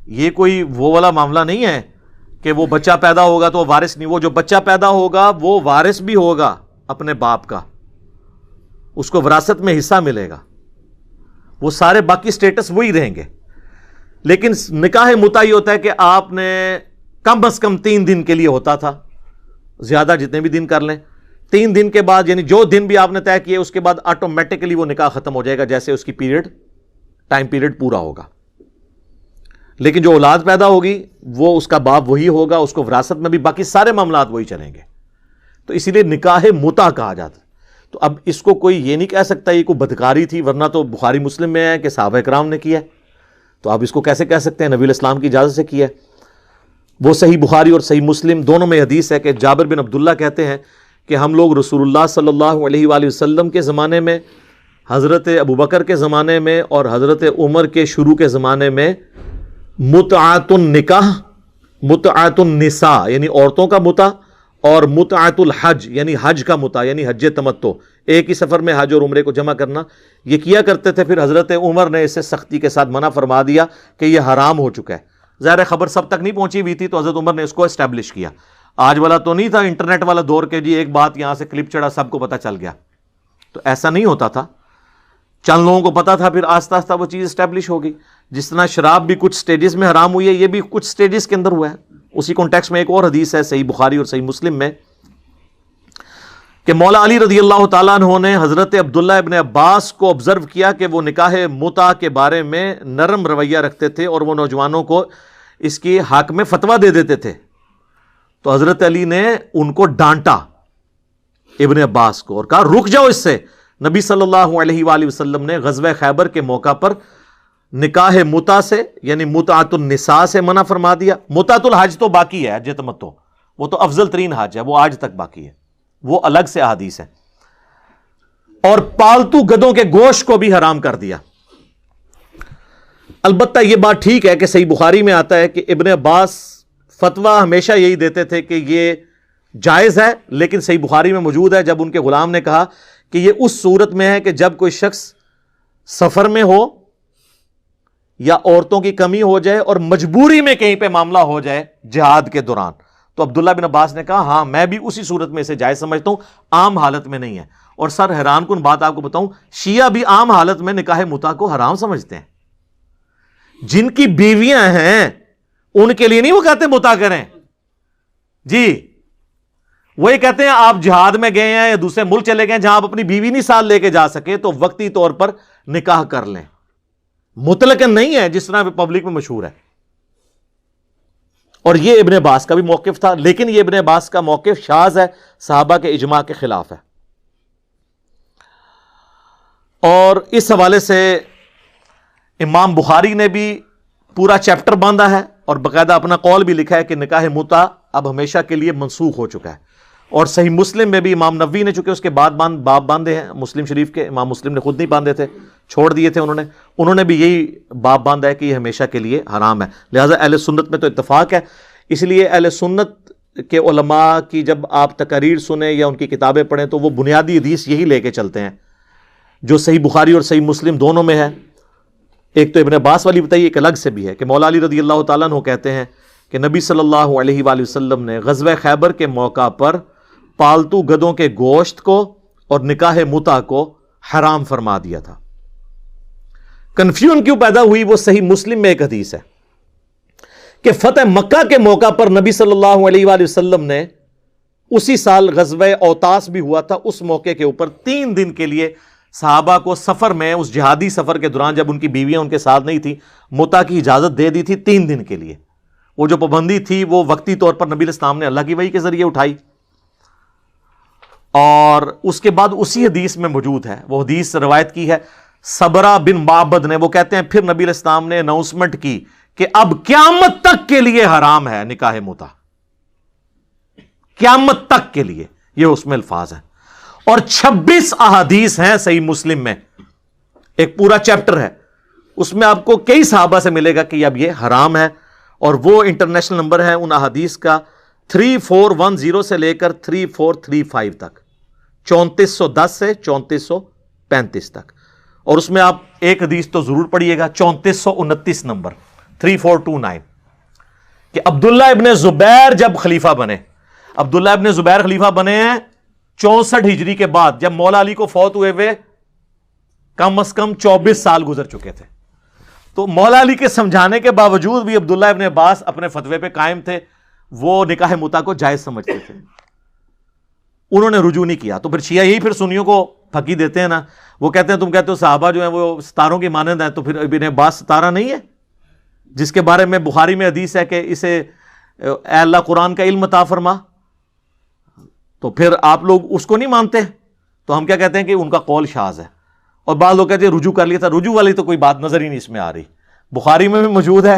S1: یہ کوئی وہ والا معاملہ نہیں ہے کہ وہ بچہ پیدا ہوگا تو وہ وارث نہیں، وہ جو بچہ پیدا ہوگا وہ وارث بھی ہوگا اپنے باپ کا، اس کو وراثت میں حصہ ملے گا، وہ سارے باقی سٹیٹس وہی رہیں گے. لیکن نکاح متع یہ ہوتا ہے کہ آپ نے کم از کم 3 دن کے لیے ہوتا تھا، زیادہ جتنے بھی دن کر لیں، 3 دن کے بعد یعنی جو دن بھی آپ نے طے کیے اس کے بعد آٹومیٹکلی وہ نکاح ختم ہو جائے گا جیسے اس کی ٹائم پیریڈ پورا ہوگا. لیکن جو اولاد پیدا ہوگی وہ اس کا باپ وہی ہوگا، اس کو وراثت میں بھی باقی سارے معاملات وہی چلیں گے. تو اسی لیے نکاح متع کہا جاتا ہے. تو اب اس کو کوئی یہ نہیں کہہ سکتا یہ کوئی بدکاری تھی، ورنہ تو بخاری مسلم میں ہے کہ صحابہ کرام نے کیا ہے، تو آپ اس کو کیسے کہہ سکتے ہیں نبی الاسلام کی اجازت سے کیا ہے. وہ صحیح بخاری اور صحیح مسلم دونوں میں حدیث ہے کہ جابر بن عبداللہ کہتے ہیں کہ ہم لوگ رسول اللہ صلی اللہ علیہ وآلہ وسلم کے زمانے میں، حضرت ابوبکر کے زمانے میں اور حضرت عمر کے شروع کے زمانے میں متعۃ النکاح، متعۃ النساء یعنی عورتوں کا متع، اور متعۃ الحج یعنی حج کا متع یعنی حج تمتع، ایک ہی سفر میں حج اور عمرے کو جمع کرنا، یہ کیا کرتے تھے. پھر حضرت عمر نے اسے سختی کے ساتھ منع فرما دیا کہ یہ حرام ہو چکا ہے. ظاہر خبر سب تک نہیں پہنچی ہوئی تھی تو حضرت عمر نے اس کو اسٹیبلش کیا. آج والا تو نہیں تھا انٹرنیٹ والا دور کے جی ایک بات یہاں سے کلپ چڑھا سب کو پتہ چل گیا، تو ایسا نہیں ہوتا تھا. چند لوگوں کو پتا تھا، پھر آہستہ آہستہ وہ چیز اسٹیبلش ہو گئی. جس طرح شراب بھی کچھ سٹیجز میں حرام ہوئی ہے، یہ بھی کچھ سٹیجز کے اندر ہوا ہے. اسی کانٹیکسٹ میں ایک اور حدیث ہے صحیح بخاری اور صحیح مسلم میں کہ مولا علی رضی اللہ تعالیٰ عنہ نے حضرت عبداللہ ابن عباس کو آبزرو کیا کہ وہ نکاح متع کے بارے میں نرم رویہ رکھتے تھے اور وہ نوجوانوں کو اس کی حق میں فتویٰ دے دیتے تھے. تو حضرت علی نے ان کو ڈانٹا ابن عباس کو اور کہا رک جاؤ اس سے. نبی صلی اللہ علیہ وآلہ وسلم نے غزوہ خیبر کے موقع پر نکاح متع سے یعنی متعۃ النساء سے منع فرما دیا. متعۃ الحج تو باقی ہے، حج تمتع وہ تو افضل ترین حج ہے، وہ آج تک باقی ہے، وہ الگ سے احادیث ہے. اور پالتو گدوں کے گوشت کو بھی حرام کر دیا. البتہ یہ بات ٹھیک ہے کہ صحیح بخاری میں آتا ہے کہ ابن عباس فتویٰ ہمیشہ یہی دیتے تھے کہ یہ جائز ہے، لیکن صحیح بخاری میں موجود ہے جب ان کے غلام نے کہا کہ یہ اس صورت میں ہے کہ جب کوئی شخص سفر میں ہو یا عورتوں کی کمی ہو جائے اور مجبوری میں کہیں پہ معاملہ ہو جائے جہاد کے دوران. تو عبداللہ بن عباس نے کہا ہاں میں بھی اسی صورت میں اسے جائز سمجھتا ہوں، عام حالت میں نہیں ہے. اور سر حیران کن بات آپ کو بتاؤں، شیعہ بھی عام حالت میں نکاح متع کو حرام سمجھتے ہیں. جن کی بیویاں ہیں ان کے لیے نہیں وہ کہتے متع کریں جی، وہی کہتے ہیں آپ جہاد میں گئے ہیں یا دوسرے ملک چلے گئے جہاں آپ اپنی بیوی نہیں ساتھ لے کے جا سکے تو وقتی طور پر نکاح کر لیں. مطلقاً نہیں ہے جس طرح پبلک میں مشہور ہے. اور یہ ابن عباس کا بھی موقف تھا، لیکن یہ ابن عباس کا موقف شاذ ہے، صحابہ کے اجماع کے خلاف ہے. اور اس حوالے سے امام بخاری نے بھی پورا چیپٹر باندھا ہے اور باقاعدہ اپنا قول بھی لکھا ہے کہ نکاح متع اب ہمیشہ کے لیے منسوخ ہو چکا ہے. اور صحیح مسلم میں بھی امام نووی نے چونکہ اس کے بعد باب باندھے ہیں مسلم شریف کے، امام مسلم نے خود نہیں باندھے تھے، چھوڑ دیے تھے انہوں نے بھی یہی باب باندھا ہے کہ یہ ہمیشہ کے لیے حرام ہے. لہٰذا اہل سنت میں تو اتفاق ہے. اس لیے اہل سنت کے علماء کی جب آپ تقاریر سنیں یا ان کی کتابیں پڑھیں تو وہ بنیادی حدیث یہی لے کے چلتے ہیں جو صحیح بخاری اور صحیح مسلم دونوں میں ہے. ایک تو ابن عباس والی بتائیے، ایک الگ سے بھی ہے کہ مولا علی رضی اللہ تعالیٰ عنہ کہتے ہیں کہ نبی صلی اللہ علیہ وآلہ وسلم نے غزوہ خیبر کے موقع پر پالتو گدوں کے گوشت کو اور نکاح متع کو حرام فرما دیا تھا. کنفیوژن کیوں پیدا ہوئی؟ وہ صحیح مسلم میں ایک حدیث ہے کہ فتح مکہ کے موقع پر نبی صلی اللہ علیہ وآلہ وسلم نے اسی سال غزوہ اوتاس بھی ہوا تھا، اس موقع کے اوپر 3 دن کے لیے صحابہ کو سفر میں اس جہادی سفر کے دوران جب ان کی بیویاں ان کے ساتھ نہیں تھی متع کی اجازت دے دی تھی 3 دن کے لیے. وہ جو پابندی تھی وہ وقتی طور پر نبی الاسلام نے اللہ کی وحی کے ذریعے اٹھائی. اور اس کے بعد اسی حدیث میں موجود ہے، وہ حدیث روایت کی ہے صبرہ بن معبد نے، وہ کہتے ہیں پھر نبی علیہ السلام نے اناؤنسمنٹ کی کہ اب قیامت تک کے لیے حرام ہے نکاح متع، قیامت تک کے لیے، یہ اس میں الفاظ ہیں. اور 26 احادیث ہیں صحیح مسلم میں، ایک پورا چیپٹر ہے، اس میں آپ کو کئی صحابہ سے ملے گا کہ اب یہ حرام ہے. اور وہ انٹرنیشنل نمبر ہے ان احادیث کا 3410 سے لے کر 3435 تک، 3410 سے 3435 تک. اور اس میں آپ ایک حدیث تو ضرور پڑھیے گا، 3429 نمبر 3429، کہ عبداللہ ابن زبیر جب خلیفہ بنے، عبداللہ ابن زبیر خلیفہ بنے ہیں 64 ہجری کے بعد، جب مولا علی کو فوت ہوئے کم از کم 24 سال گزر چکے تھے. تو مولا علی کے سمجھانے کے باوجود بھی عبداللہ ابن عباس اپنے فتوے پہ قائم تھے، وہ نکاح متع کو جائز سمجھتے تھے، انہوں نے رجوع نہیں کیا. تو پھر شیعہ یہی پھر سنیوں کو پھکی دیتے ہیں نا، وہ کہتے ہیں تم کہتے ہو صحابہ جو ہیں وہ ستاروں کی مانند ہیں، تو پھر ابن عباس ستارہ نہیں ہے جس کے بارے میں بخاری میں حدیث ہے کہ اسے اے اللہ قرآن کا علم عطا فرما؟ تو پھر آپ لوگ اس کو نہیں مانتے. تو ہم کیا کہتے ہیں کہ ان کا قول شاذ ہے. اور بعض لوگ کہتے ہیں رجوع کر لیا تھا، رجوع والی تو کوئی بات نظر ہی نہیں اس میں آ رہی. بخاری میں بھی موجود ہے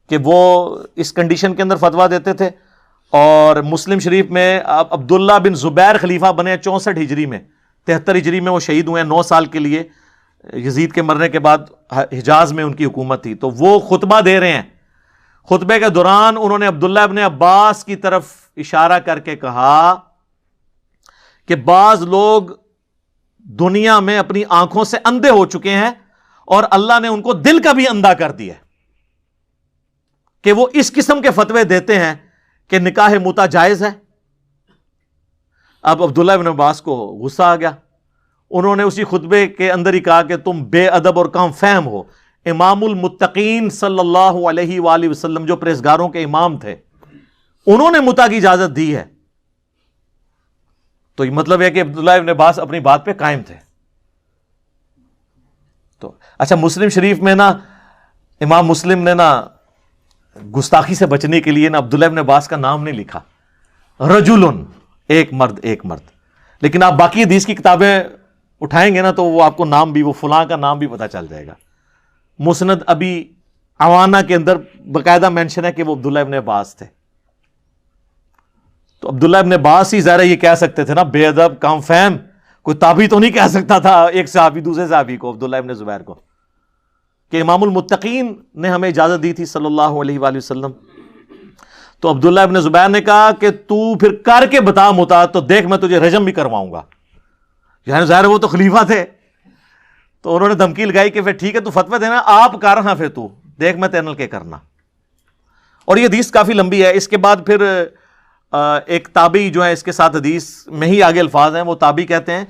S1: کہ وہ اس کنڈیشن کے اندر فتویٰ دیتے تھے. اور مسلم شریف میں عبداللہ بن زبیر خلیفہ بنے 64 ہجری میں، 73 ہجری میں وہ شہید ہوئے ہیں 9 سال کے لیے. یزید کے مرنے کے بعد حجاز میں ان کی حکومت تھی. تو وہ خطبہ دے رہے ہیں، خطبے کے دوران انہوں نے عبداللہ ابن عباس کی طرف اشارہ کر کے کہا کہ بعض لوگ دنیا میں اپنی آنکھوں سے اندھے ہو چکے ہیں اور اللہ نے ان کو دل کا بھی اندھا کر دیا کہ وہ اس قسم کے فتوے دیتے ہیں کہ نکاح متع جائز ہے. اب عبداللہ ابن عباس کو غصہ آ گیا، انہوں نے اسی خطبے کے اندر ہی کہا کہ تم بے ادب اور کم فہم ہو. امام المتقین صلی اللہ علیہ وآلہ وسلم جو پرہیزگاروں کے امام تھے، انہوں نے متع کی اجازت دی ہے. تو یہ مطلب ہے کہ عبداللہ ابن عباس اپنی بات پہ قائم تھے. تو اچھا، مسلم شریف میں نا امام مسلم نے نا گستاخی سے بچنے کے لیے نا عبداللہ ابن عباس کا نام نہیں لکھا، رجلن، ایک مرد، ایک مرد. لیکن آپ باقی حدیث کی کتابیں اٹھائیں گے نا تو وہ آپ کو نام بھی، وہ فلاں کا نام بھی پتہ چل جائے گا. مسند ابی عوانہ کے اندر باقاعدہ مینشن ہے کہ وہ عبداللہ ابن عباس تھے. تو عبداللہ ابن عباس ہی ظاہر یہ کہہ سکتے تھے نا بے ادب کم فہم. کوئی تابعی تو نہیں کہہ سکتا تھا ایک صحابی دوسرے صحابی کو، عبداللہ ابن زبیر کو، کہ امام المتقین نے ہمیں اجازت دی تھی صلی اللہ علیہ وآلہ وسلم. تو عبداللہ ابن زبیر نے کہا کہ تو پھر کر کے بتا متع، تو دیکھ میں تجھے رجم بھی کرواؤں گا. یعنی ظاہر وہ تو خلیفہ تھے، تو انہوں نے دھمکی لگائی کہ پھر ٹھیک ہے تو فتوی دینا، آپ کر رہا پھر تو دیکھ میں تینل کے کرنا. اور یہ حدیث کافی لمبی ہے. اس کے بعد پھر ایک تابعی جو ہے اس کے ساتھ حدیث میں ہی آگے الفاظ ہیں، وہ تابعی کہتے ہیں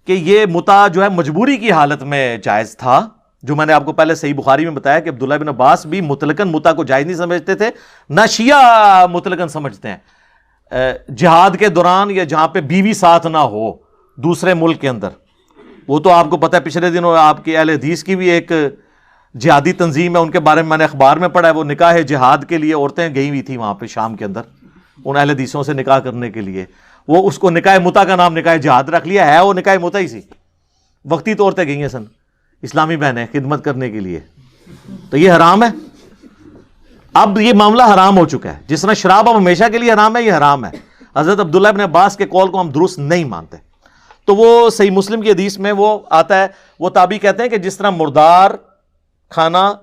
S1: کہ یہ متع جو ہے مجبوری کی حالت میں جائز تھا، جو میں نے آپ کو پہلے صحیح بخاری میں بتایا کہ عبداللہ بن عباس بھی مطلقاً متع کو جائز نہیں سمجھتے تھے، نہ شیعہ مطلقاً سمجھتے ہیں. جہاد کے دوران یا جہاں پہ بیوی ساتھ نہ ہو دوسرے ملک کے اندر، وہ تو آپ کو پتہ ہے پچھلے دنوں آپ کی اہل حدیث کی بھی ایک جہادی تنظیم ہے، ان کے بارے میں نے اخبار میں پڑھا ہے، وہ نکاح جہاد کے لیے عورتیں گئی ہوئی تھی وہاں پہ شام کے اندر ان اہل حدیثوں سے نکاح کرنے کے لیے. وہ اس کو نکاح متع کا نام نکاح جہاد رکھ لیا ہے، وہ نکاح متع ہی سی، وقتی طور پہ گئی ہیں سن اسلامی بہنیں خدمت کرنے کے لیے. تو یہ حرام ہے. اب یہ معاملہ حرام ہو چکا ہے، جس طرح شراب اب ہمیشہ کے لیے حرام ہے، یہ حرام ہے. حضرت عبداللہ ابن عباس کے قول کو ہم درست نہیں مانتے. تو وہ صحیح مسلم کی حدیث میں وہ آتا ہے، وہ تابعی کہتے ہیں کہ جس طرح مردار کھانا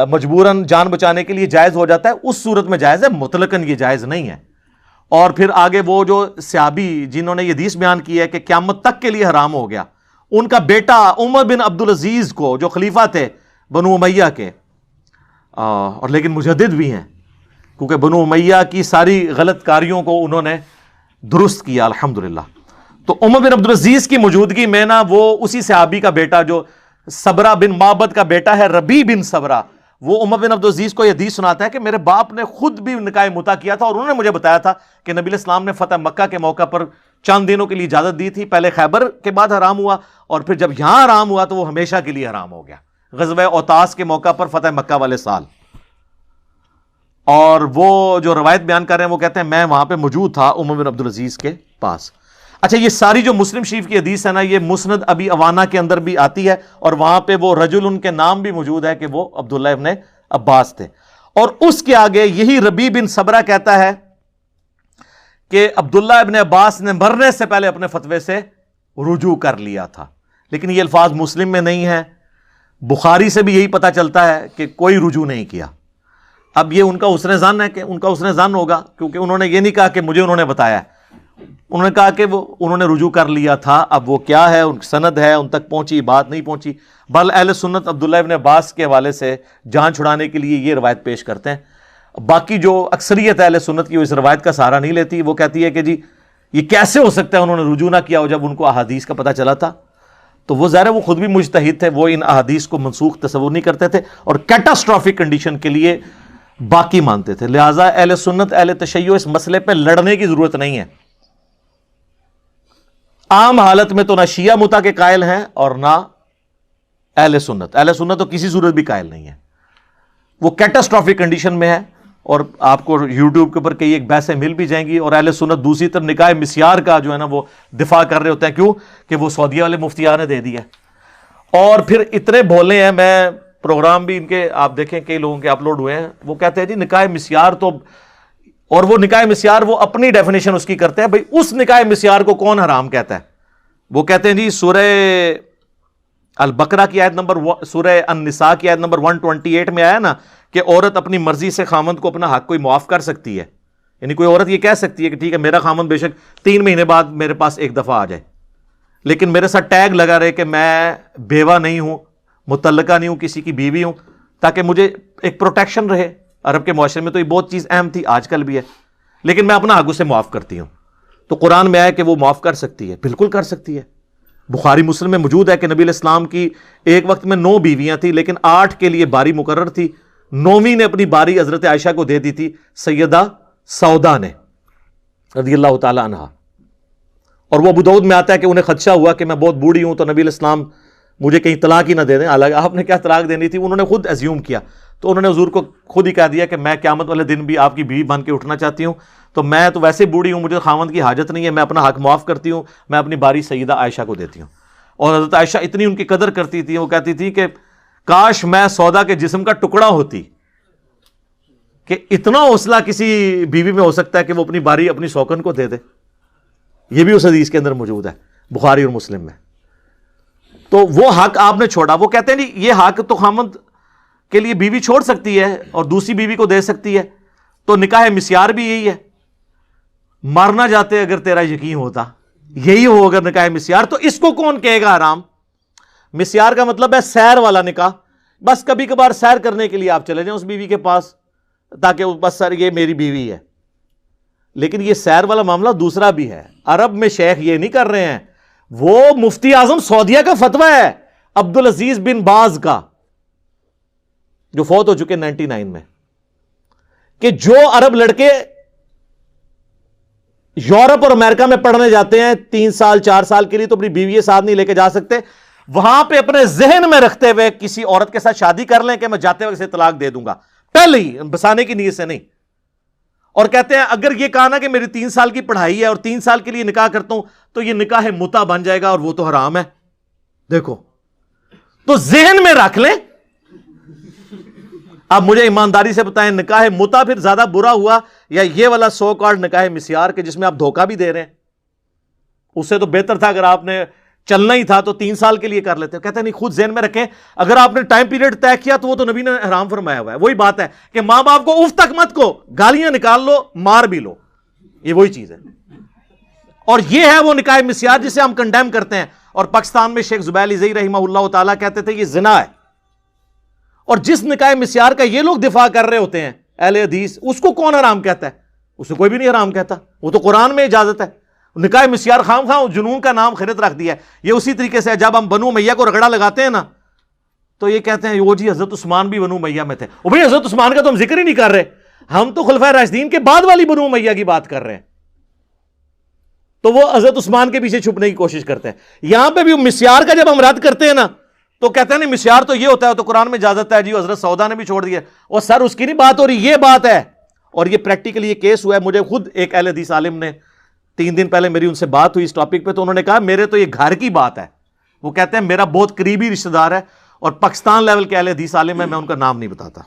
S1: مجبوراً جان بچانے کے لیے جائز ہو جاتا ہے، اس صورت میں جائز ہے، مطلقاً یہ جائز نہیں ہے. اور پھر آگے وہ جو صحابی جنہوں نے یہ حدیث بیان کی ہے کہ قیامت تک کے لیے حرام ہو گیا، ان کا بیٹا عمر بن عبدالعزیز کو، جو خلیفہ تھے بنو امیہ کے، اور لیکن مجدد بھی ہیں، کیونکہ بنو امیہ کی ساری غلط کاریوں کو انہوں نے درست کیا الحمدللہ. تو عمر بن عبدالعزیز کی موجودگی میں نا وہ اسی صحابی کا بیٹا جو صبرہ بن معبد کا بیٹا ہے، ربیع بن صبرہ، وہ عمر بن عبدالعزیز کو یہ حدیث سناتا ہے کہ میرے باپ نے خود بھی نکاح متع کیا تھا، اور انہوں نے مجھے بتایا تھا کہ نبی علیہ السلام نے فتح مکہ کے موقع پر چند دنوں کے لیے اجازت دی تھی، پہلے خیبر کے بعد حرام ہوا، اور پھر جب یہاں حرام ہوا تو وہ ہمیشہ کے لیے حرام ہو گیا غزوہ اوتاس کے موقع پر فتح مکہ والے سال. اور وہ جو روایت بیان کر رہے ہیں وہ کہتے ہیں میں وہاں پہ موجود تھا عمر بن عبدالعزیز کے پاس. اچھا، یہ ساری جو مسلم شریف کی حدیث ہے نا، یہ مسند ابی عوانہ کے اندر بھی آتی ہے، اور وہاں پہ وہ رجل ان کے نام بھی موجود ہے کہ وہ عبداللہ ابن عباس تھے. اور اس کے آگے یہی ربیع بن صبرہ کہتا ہے کہ عبداللہ ابن عباس نے مرنے سے پہلے اپنے فتوے سے رجوع کر لیا تھا. لیکن یہ الفاظ مسلم میں نہیں ہے، بخاری سے بھی یہی پتہ چلتا ہے کہ کوئی رجوع نہیں کیا. اب یہ ان کا حسن ظن ہے کہ ان کا حسن ظن ہوگا، کیونکہ انہوں نے یہ نہیں کہا کہ مجھے انہوں نے بتایا ہے. انہوں نے کہا کہ وہ انہوں نے رجوع کر لیا تھا، اب وہ کیا ہے، ان کی سند ہے، ان تک پہنچی بات نہیں پہنچی. بل اہل سنت عبداللہ ابن عباس کے حوالے سے جان چھڑانے کے لیے یہ روایت پیش کرتے ہیں. باقی جو اکثریت اہل سنت کی وہ اس روایت کا سہارا نہیں لیتی، وہ کہتی ہے کہ جی یہ کیسے ہو سکتا ہے انہوں نے رجوع نہ کیا ہو جب ان کو احادیث کا پتہ چلا تھا. تو وہ ظاہر ہے وہ خود بھی مجتہد تھے، وہ ان احادیث کو منسوخ تصور نہیں کرتے تھے اور کیٹاسٹرافک کنڈیشن کے لیے باقی مانتے تھے. لہٰذا اہل سنت اہل تشیع اس مسئلے پہ لڑنے کی ضرورت نہیں ہے. عام حالت میں تو نہ شیعہ متا کے قائل ہیں اور نہ اہل سنت تو کسی صورت بھی قائل نہیں ہے. وہ کیٹاسٹرافک کنڈیشن میں ہے اور آپ کو یوٹیوب کے اوپر کئی ایک بحثیں مل بھی جائیں گی. اور اہل سنت دوسری طرف نکاح مسیار کا جو ہے نا وہ دفاع کر رہے ہوتے ہیں. کیوں کہ وہ سعودیہ والے مفتیان نے دے دیا. اور پھر اتنے بھولے ہیں، میں پروگرام بھی ان کے آپ دیکھیں کئی لوگوں کے اپلوڈ ہوئے ہیں، وہ کہتے ہیں جی نکاح مسیار تو، اور وہ نکاح مسیار وہ اپنی ڈیفینیشن اس کی کرتے ہیں. بھئی اس نکاح مسیار کو کون حرام کہتا ہے؟ وہ کہتے ہیں جی سورہ البقرہ کی آیت نمبر، سورہ النساء کی آیت نمبر 128 میں آیا نا کہ عورت اپنی مرضی سے خامند کو اپنا حق کوئی معاف کر سکتی ہے. یعنی کوئی عورت یہ کہہ سکتی ہے کہ ٹھیک ہے میرا خامند بے شک 3 مہینے بعد میرے پاس ایک دفعہ آ جائے، لیکن میرے ساتھ ٹیگ لگا رہے کہ میں بیوہ نہیں ہوں، متعلقہ نہیں ہوں، کسی کی بیوی ہوں، تاکہ مجھے ایک پروٹیکشن رہے. عرب کے معاشرے میں تو یہ بہت چیز اہم تھی، آج کل بھی ہے، لیکن میں اپنا حق اسے معاف کرتی ہوں. تو قرآن میں آیا کہ وہ معاف کر سکتی ہے، بالکل کر سکتی ہے. بخاری مسلم میں موجود ہے کہ نبی علیہ السلام کی ایک وقت میں 9 بیویاں تھیں، لیکن 8 کے لیے باری مقرر تھی. 9ویں نے اپنی باری حضرت عائشہ کو دے دی تھی، سیدہ سودا نے رضی اللہ تعالی عنہا. اور وہ ابو داؤد میں آتا ہے کہ انہیں خدشہ ہوا کہ میں بہت بوڑھی ہوں تو نبی علیہ السلام مجھے کہیں طلاق ہی نہ دے دیں. حالانکہ آپ نے کیا طلاق دینی تھی، انہوں نے خود ایزیوم کیا. تو انہوں نے حضور کو خود ہی کہہ دیا کہ میں قیامت والے دن بھی آپ کی بیوی بن کے اٹھنا چاہتی ہوں، تو میں تو ویسے بوڑھی ہوں، مجھے خاوند کی حاجت نہیں ہے، میں اپنا حق معاف کرتی ہوں، میں اپنی باری سیدہ عائشہ کو دیتی ہوں. اور حضرت عائشہ اتنی ان کی قدر کرتی تھی، وہ کہتی تھی کہ کاش میں سودا کے جسم کا ٹکڑا ہوتی، کہ اتنا حوصلہ کسی بیوی میں ہو سکتا ہے کہ وہ اپنی باری اپنی سوکن کو دے دے. یہ بھی اس حدیث کے اندر موجود ہے بخاری اور مسلم میں. تو وہ حق آپ نے چھوڑا. وہ کہتے ہیں یہ حق تو خامند کے لیے بیوی چھوڑ سکتی ہے اور دوسری بیوی کو دے سکتی ہے. تو نکاح مسیار بھی یہی ہے. مارنا جاتے اگر تیرا یقین ہوتا، یہی ہو اگر نکاح مسیار، تو اس کو کون کہے گا حرام؟ مسیار کا مطلب ہے سیر والا نکاح. بس کبھی کبھار سیر کرنے کے لیے آپ چلے جائیں اس بیوی کے پاس، تاکہ بس سر یہ میری بیوی ہے. لیکن یہ سیر والا معاملہ دوسرا بھی ہے. عرب میں شیخ یہ نہیں کر رہے ہیں. وہ مفتی اعظم سعودیہ کا فتویٰ ہے عبدالعزیز بن باز کا، جو فوت ہو چکے 99 میں، کہ جو عرب لڑکے یورپ اور امریکہ میں پڑھنے جاتے ہیں 3 سال 4 سال کے لیے، تو اپنی بیوی ساتھ نہیں لے کے جا سکتے. وہاں پہ اپنے ذہن میں رکھتے ہوئے کسی عورت کے ساتھ شادی کر لیں کہ میں جاتے وقت سے طلاق دے دوں گا، پہلے ہی بسانے کی نیت سے نہیں. اور کہتے ہیں اگر یہ کہا نا کہ میری 3 سال کی پڑھائی ہے اور 3 سال کے لیے نکاح کرتا ہوں تو یہ نکاح متا بن جائے گا اور وہ تو حرام ہے. دیکھو تو ذہن میں رکھ لیں. اب مجھے ایمانداری سے بتائیں نکاح متا پھر زیادہ برا ہوا یا یہ والا سو کارڈ نکاح مسیار کے جس میں آپ دھوکہ بھی دے رہے ہیں؟ اس سے تو بہتر تھا اگر آپ نے چلنا ہی تھا تو 3 سال کے لیے کر لیتے. کہتے ہیں نہیں، خود ذہن میں رکھیں اگر آپ نے ٹائم پیریڈ طے کیا تو وہ تو نبی نے حرام فرمایا ہوا ہے. وہی بات ہے کہ ماں باپ کو اف تک مت کو، گالیاں نکال لو، مار بھی لو، یہ وہی چیز ہے. اور یہ ہے وہ نکاح مسیار جسے ہم کنڈیم کرتے ہیں. اور پاکستان میں شیخ زبیر علی رحمہ اللہ تعالیٰ کہتے تھے یہ زنا ہے. اور جس نکاح مسیار کا یہ لوگ دفاع کر رہے ہوتے ہیں اہل حدیث، اس کو کون حرام کہتا ہے؟ اسے کوئی بھی نہیں حرام کہتا، وہ تو قرآن میں اجازت ہے. نکاح مسیار خام خواہ جنون کا نام خرید رکھ دیا ہے. یہ اسی طریقے سے جب ہم بنو امیہ کو رگڑا لگاتے ہیں نا تو یہ کہتے ہیں وہ جی حضرت عثمان بھی بنو امیہ میں تھے. وہ بھائی حضرت عثمان کا تو ہم ذکر ہی نہیں کر رہے، ہم تو خلفائے راشدین کے بعد والی بنو امیہ کی بات کر رہے ہیں. تو وہ حضرت عثمان کے پیچھے چھپنے کی کوشش کرتے ہیں. یہاں پہ بھی مسیار کا جب ہم رد کرتے ہیں نا تو کہتے ہیں نہیں مسیار تو یہ ہوتا ہے، تو قرآن میں اجازت ہے جی، حضرت سودا نے بھی چھوڑ دیا. اور سر اس کی نہیں بات ہو رہی، یہ بات ہے. اور یہ پریکٹیکلی یہ کیس ہوا ہے. مجھے خود ایک اہل حدیث عالم نے 3 دن پہلے میری ان سے بات ہوئی اس ٹاپک پہ، تو انہوں نے کہا میرے تو یہ گھر کی بات ہے. وہ کہتے ہیں میرا بہت قریبی رشتہ دار ہے اور پاکستان لیول کے اہل حدیث عالم ہے، میں ان کا نام نہیں بتاتا.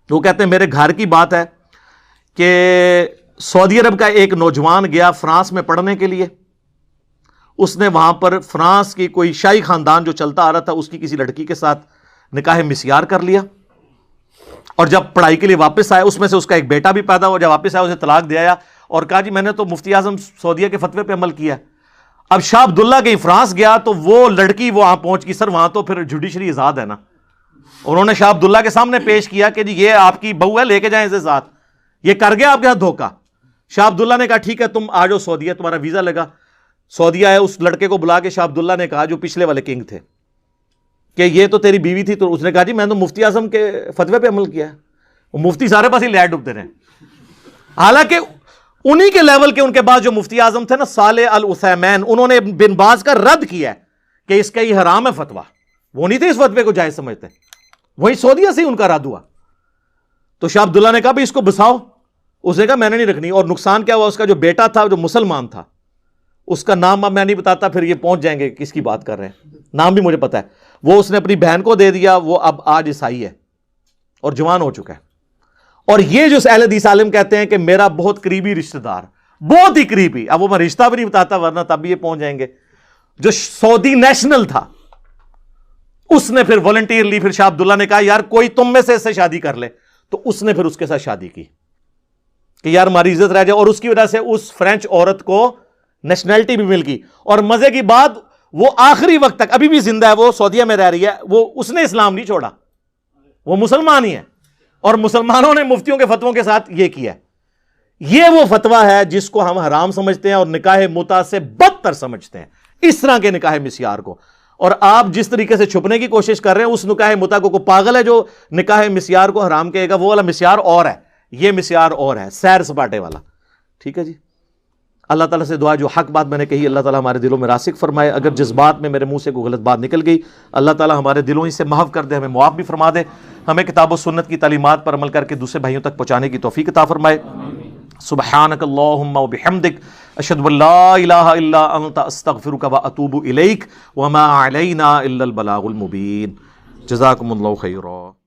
S1: وہ کہتے ہیں میرے گھر کی بات ہے کہ سعودی عرب کا ایک نوجوان گیا فرانس میں پڑھنے کے لیے. اس نے وہاں پر فرانس کی کوئی شاہی خاندان جو چلتا آ رہا تھا اس کی کسی لڑکی کے ساتھ نکاح مسیار کر لیا. اور جب پڑھائی کے لیے واپس آیا، اس میں سے اس کا ایک بیٹا بھی پیدا ہوا. جب واپس آیا اسے طلاق دے آیا اور کہا جی میں نے تو مفتی اعظم سعودیہ کے فتوے پہ عمل کیا. اب شاہ عبداللہ کہیں فرانس گیا تو وہ لڑکی وہاں پہنچ گئی. سر وہاں تو پھر جوڈیشری آزاد ہے نا. انہوں نے شاہ عبداللہ کے سامنے پیش کیا کہ جی یہ آپ کی بہو ہے, لے کے جائیں اسے ساتھ. یہ کر گیا آپ کے ہاتھ دھوکہ. شاہ عبداللہ نے کہا ٹھیک ہے تم آ جاؤ سعودیہ, تمہارا ویزا لگا. سعودیہ ہے, اس لڑکے کو بلا کے شاہ عبداللہ نے کہا جو پچھلے والے کنگ تھے کہ یہ تو تیری بیوی تھی. تو اس نے کہا جی میں تو مفتی اعظم کے فتوے پہ عمل کیا ہے. وہ مفتی سارے پاس ہی لے ڈوبتے رہے. حالانکہ انہی کے لیول کے ان کے بعد جو مفتی اعظم تھے نا صالح العثیمین, انہوں نے بن باز کا رد کیا ہے کہ اس کا یہ حرام ہے فتویٰ. وہ نہیں تھے اس فتوے کو جائز سمجھتے, وہی سعودیہ سے ان کا رد ہوا. تو شاہ عبداللہ نے کہا بھی اس کو بساؤ. اس نے کہا میں نے نہیں رکھنی. اور نقصان کیا ہوا, اس کا جو بیٹا تھا جو مسلمان تھا, اس کا نام اب میں نہیں بتاتا, پھر یہ پہنچ جائیں گے کس کی بات کر رہے ہیں, نام بھی مجھے پتا ہے. وہ اس نے اپنی بہن کو دے دیا, وہ اب آج عیسائی ہے اور جوان ہو چکا ہے. اور یہ جو اہل حدیث عالم کہتے ہیں کہ میرا بہت قریبی رشتہ دار, بہت ہی قریبی, اب وہ میں رشتہ بھی نہیں بتاتا ورنہ تب بھی یہ پہنچ جائیں گے, جو سعودی نیشنل تھا, اس نے پھر والنٹیئرلی پھر شاہ عبداللہ نے کہا یار کوئی تم میں سے شادی کر لے. تو اس نے پھر اس کے ساتھ شادی کی کہ یار ہماری عزت رہ جائے. اور اس کی وجہ سے اس فرینچ عورت کو نیشنلٹی بھی مل گئی. اور مزے کی بات, وہ آخری وقت تک ابھی بھی زندہ ہے, وہ سعودیہ میں رہ رہی ہے. وہ اس نے اسلام نہیں چھوڑا, وہ مسلمان ہی ہے. اور مسلمانوں نے مفتیوں کے فتووں کے ساتھ یہ کیا ہے. یہ وہ فتویٰ ہے جس کو ہم حرام سمجھتے ہیں اور نکاح متع سے بدتر سمجھتے ہیں, اس طرح کے نکاح مسیار کو. اور آپ جس طریقے سے چھپنے کی کوشش کر رہے ہیں اس نکاح متع کو پاگل ہے جو نکاح مسیار کو حرام کہے گا. وہ والا مسیار اور ہے, یہ مسیار اور ہے, سیر سپاٹے والا. ٹھیک ہے جی. اللہ تعالیٰ سے دعا جو حق بات میں نے کہی اللہ تعالیٰ ہمارے دلوں میں راسخ فرمائے. اگر جذبات میں میرے منہ سے کوئی غلط بات نکل گئی اللہ تعالیٰ ہمارے دلوں سے محو کر دے, ہمیں معاف بھی فرما دے. ہمیں کتاب و سنت کی تعلیمات پر عمل کر کے دوسرے بھائیوں تک پہنچانے کی توفیق عطا فرمائے. سبحانک اللہم و بحمدک اشہد ان لا الہ الا انت استغفرک و اتوب الیک وما علینا الا البلاغ المبین. جزاکم اللہ خیرا.